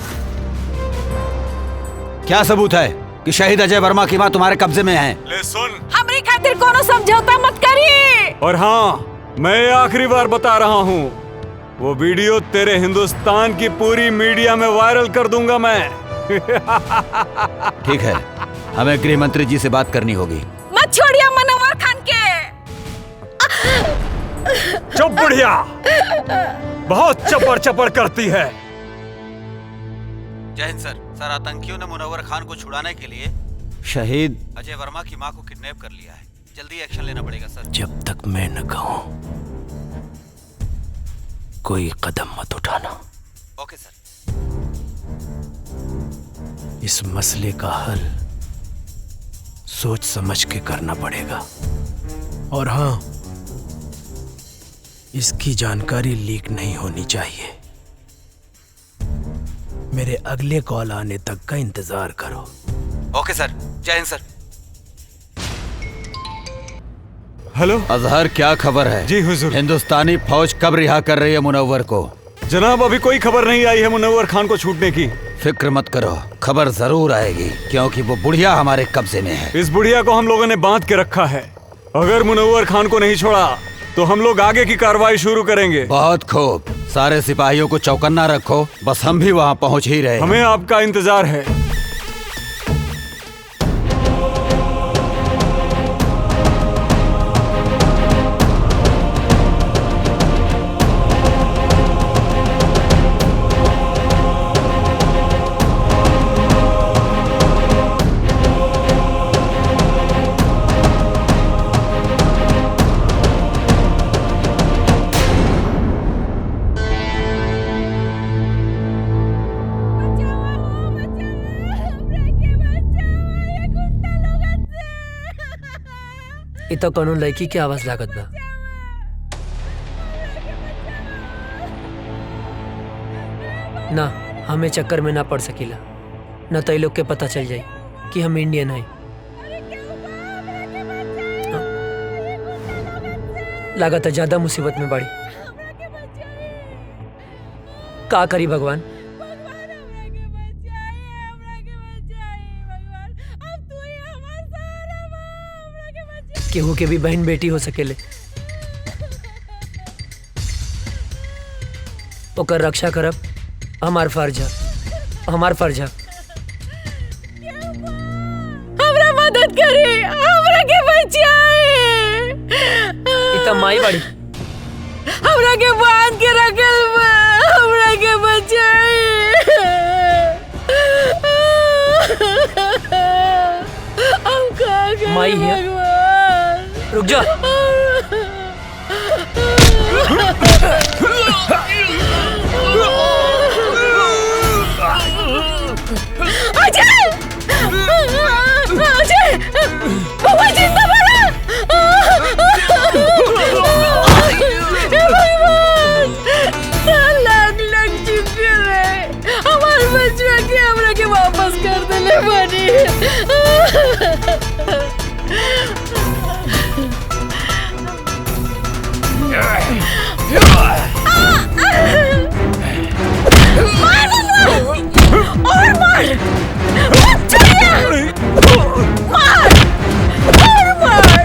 क्या सबूत है कि शहीद अजय वर्मा की मां तुम्हारे कब्जे में है? ले सुन, हमरी खातिर कोनो समझौता मत करिए। और हाँ, मैं आखिरी बार बता रहा हूँ, वो वीडियो तेरे हिंदुस्तान की पूरी मीडिया में वायरल कर दूंगा मैं। ठीक है, हमें गृह मंत्री जी से बात करनी होगी। मत छोड़िए मुनव्वर खान के। चुप बुढ़िया, बहुत चपड़ चपड़ करती है। जय हिंद सर। सर, आतंकियों ने मुनव्वर खान को छुड़ाने के लिए शहीद अजय वर्मा की मां को किडनैप कर लिया है। जल्दी एक्शन लेना पड़ेगा सर। जब तक मैं न कहूं कोई कदम मत उठाना। ओके सर। इस मसले का हल सोच समझ के करना पड़ेगा। और हाँ, इसकी जानकारी लीक नहीं होनी चाहिए। मेरे अगले कॉल आने तक का इंतजार करो। ओके सर। जय हिंद सर। हेलो अजहर, क्या खबर है? जी हुजूर। हिंदुस्तानी फौज कब रिहा कर रही है मुनव्वर को? जनाब, अभी कोई खबर नहीं आई है मुनव्वर खान को छूटने की। फिक्र मत करो, खबर जरूर आएगी, क्योंकि वो बुढ़िया हमारे कब्जे में है। इस बुढ़िया को हम लोगों ने बांध के रखा है। अगर मुनव्वर खान को नहीं छोड़ा तो हम लोग आगे की कार्रवाई शुरू करेंगे। बहुत खूब, सारे सिपाहियों को चौकन्ना रखो, बस हम भी वहाँ पहुँच ही रहे। हमें आपका इंतजार है। ये तो कोनो लड़की की आवाज लागत बा। ना, हमें चक्कर में ना पड़ सकीला, न तो ये लोग के पता चल जाए कि हम इंडियन हैं। लागत है ज्यादा मुसीबत में बड़ी। का करी भगवान? केहू के भी बहन बेटी हो सकेले, ओकर रक्षा करब हमार फर्ज है, हमार फर्ज है। हमरा मदद करी, हमरा के बचाए। इतना माई बड़ी, हमरा के बांध के रखल बा, हमरा के बचाए। हम का करी माई है। भगवान? रुक जा। अजय! अजय! बाबा जिंदा बड़ा! हे भगवान! क्या लगलो? देले बनी। और मार, चलिए मार और मार।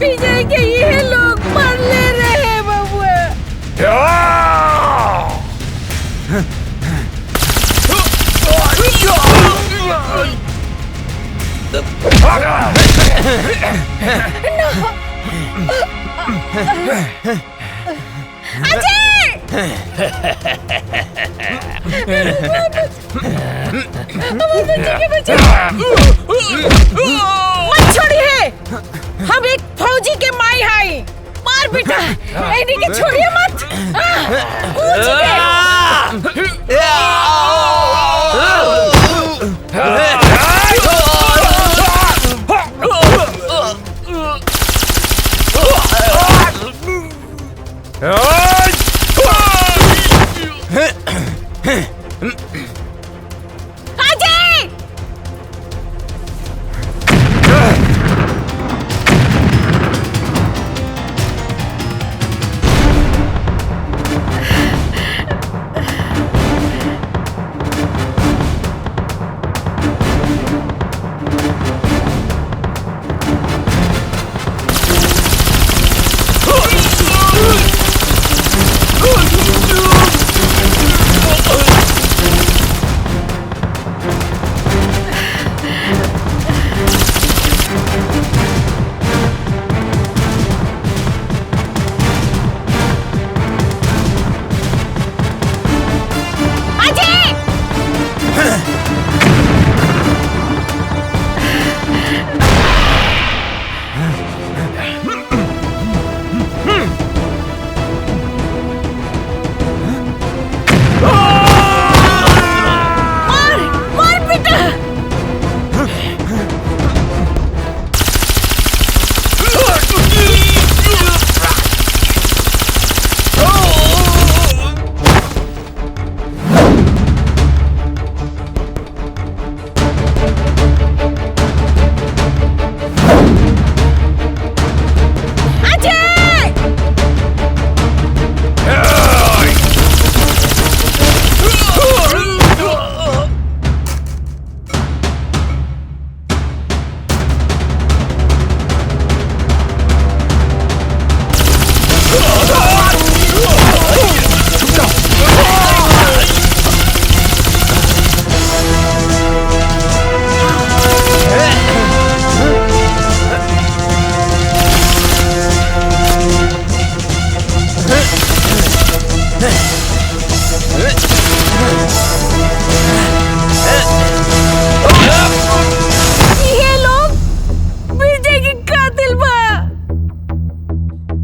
विजय के ये लोग मर ले रहे बबुआ। मत छोड़िए, हम एक फौजी के माई हैं। मार बेटा, इन्हीं के छोड़िए मत।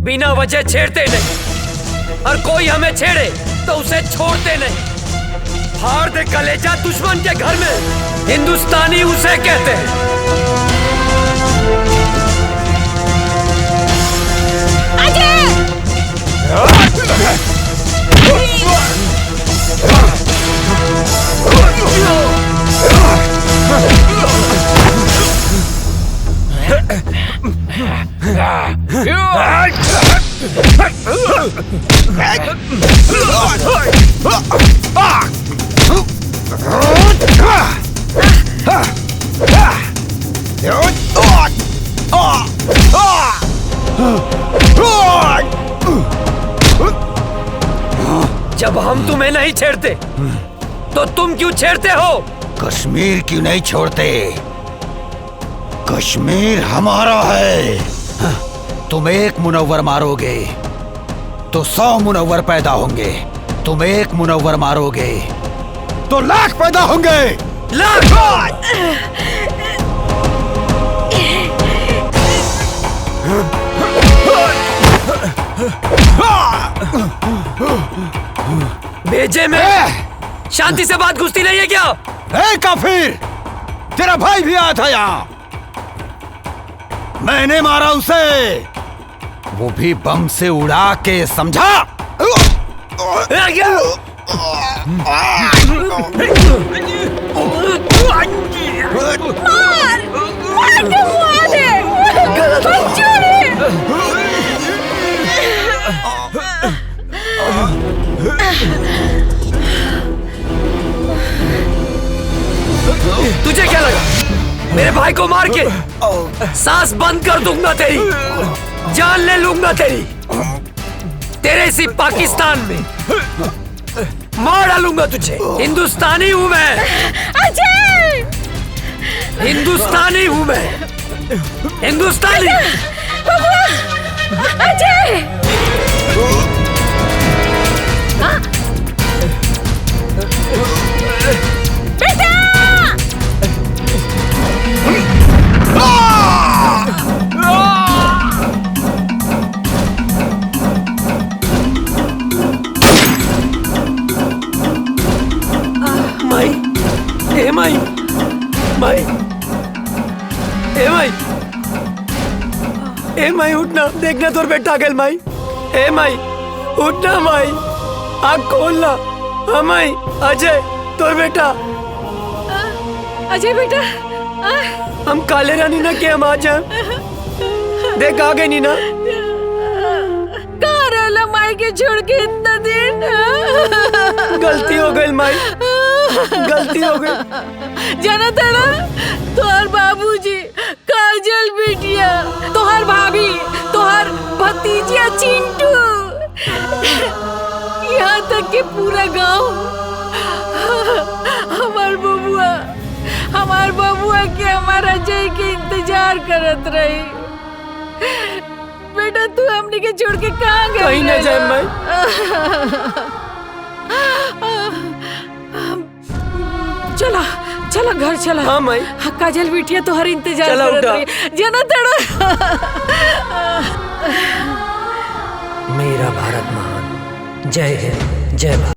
बिना वजह छेड़ते नहीं, और कोई हमें छेड़े तो उसे छोड़ते नहीं। फाड़ दे कलेजा दुश्मन के घर में, हिंदुस्तानी उसे कहते हैं। जब हम तुम्हें नहीं छेड़ते तो तुम क्यों छेड़ते हो? कश्मीर क्यों नहीं छोड़ते? कश्मीर हमारा है। तुम एक मुनव्वर मारोगे तो 100 मुनव्वर पैदा होंगे। तुम एक मुनव्वर मारोगे तो लाख पैदा होंगे। लाख! भेजे में शांति से बात घुसती नहीं है क्या? ए काफिर, तेरा भाई भी आया था यहाँ। मैंने मारा उसे, वो भी बम से उड़ा के, समझा? तुझे क्या लगा मेरे भाई को मार के सांस बंद कर दूंगा तेरी, जान ले लूंगा तेरी, तेरे इसी पाकिस्तान में मार डालूंगा तुझे। हिंदुस्तानी हूँ मैं अजय, हिंदुस्तानी हूँ मैं, हिंदुस्तानी। अजय, बेटा, माई, ए माई, माई, ए माई, ए माई उठना, देखना तोर बेटा गेल माई। ए माई उठना माई, आँख खोलना। हाँ माई, अजय तोर बेटा। अजय बेटा, हम काले रानी ना के हम आ जाए, देख आ गए नीना। कहाँ रहला माई के छोड़ के इतना दिन? गलती हो गई माई, गलती हो गई। जाना था ना, तोहर बाबूजी, काजल बिटिया, तोहर भाभी, तोहर भतीजिया चिंटू, यहाँ तक कि पूरा गांव हमार बबुआ के हमारा अजय के इंतजार करत रही। बेटा तू हमने के छोड़ के कहाँ गई? कहीं न जाए माई। चला चला घर चला। हाँ माई। काजल बिटिया तो हर इंतजार चला करत उठा। रही। जना तड़ा। मेरा भारत महान, जय हिंद, जय भारत।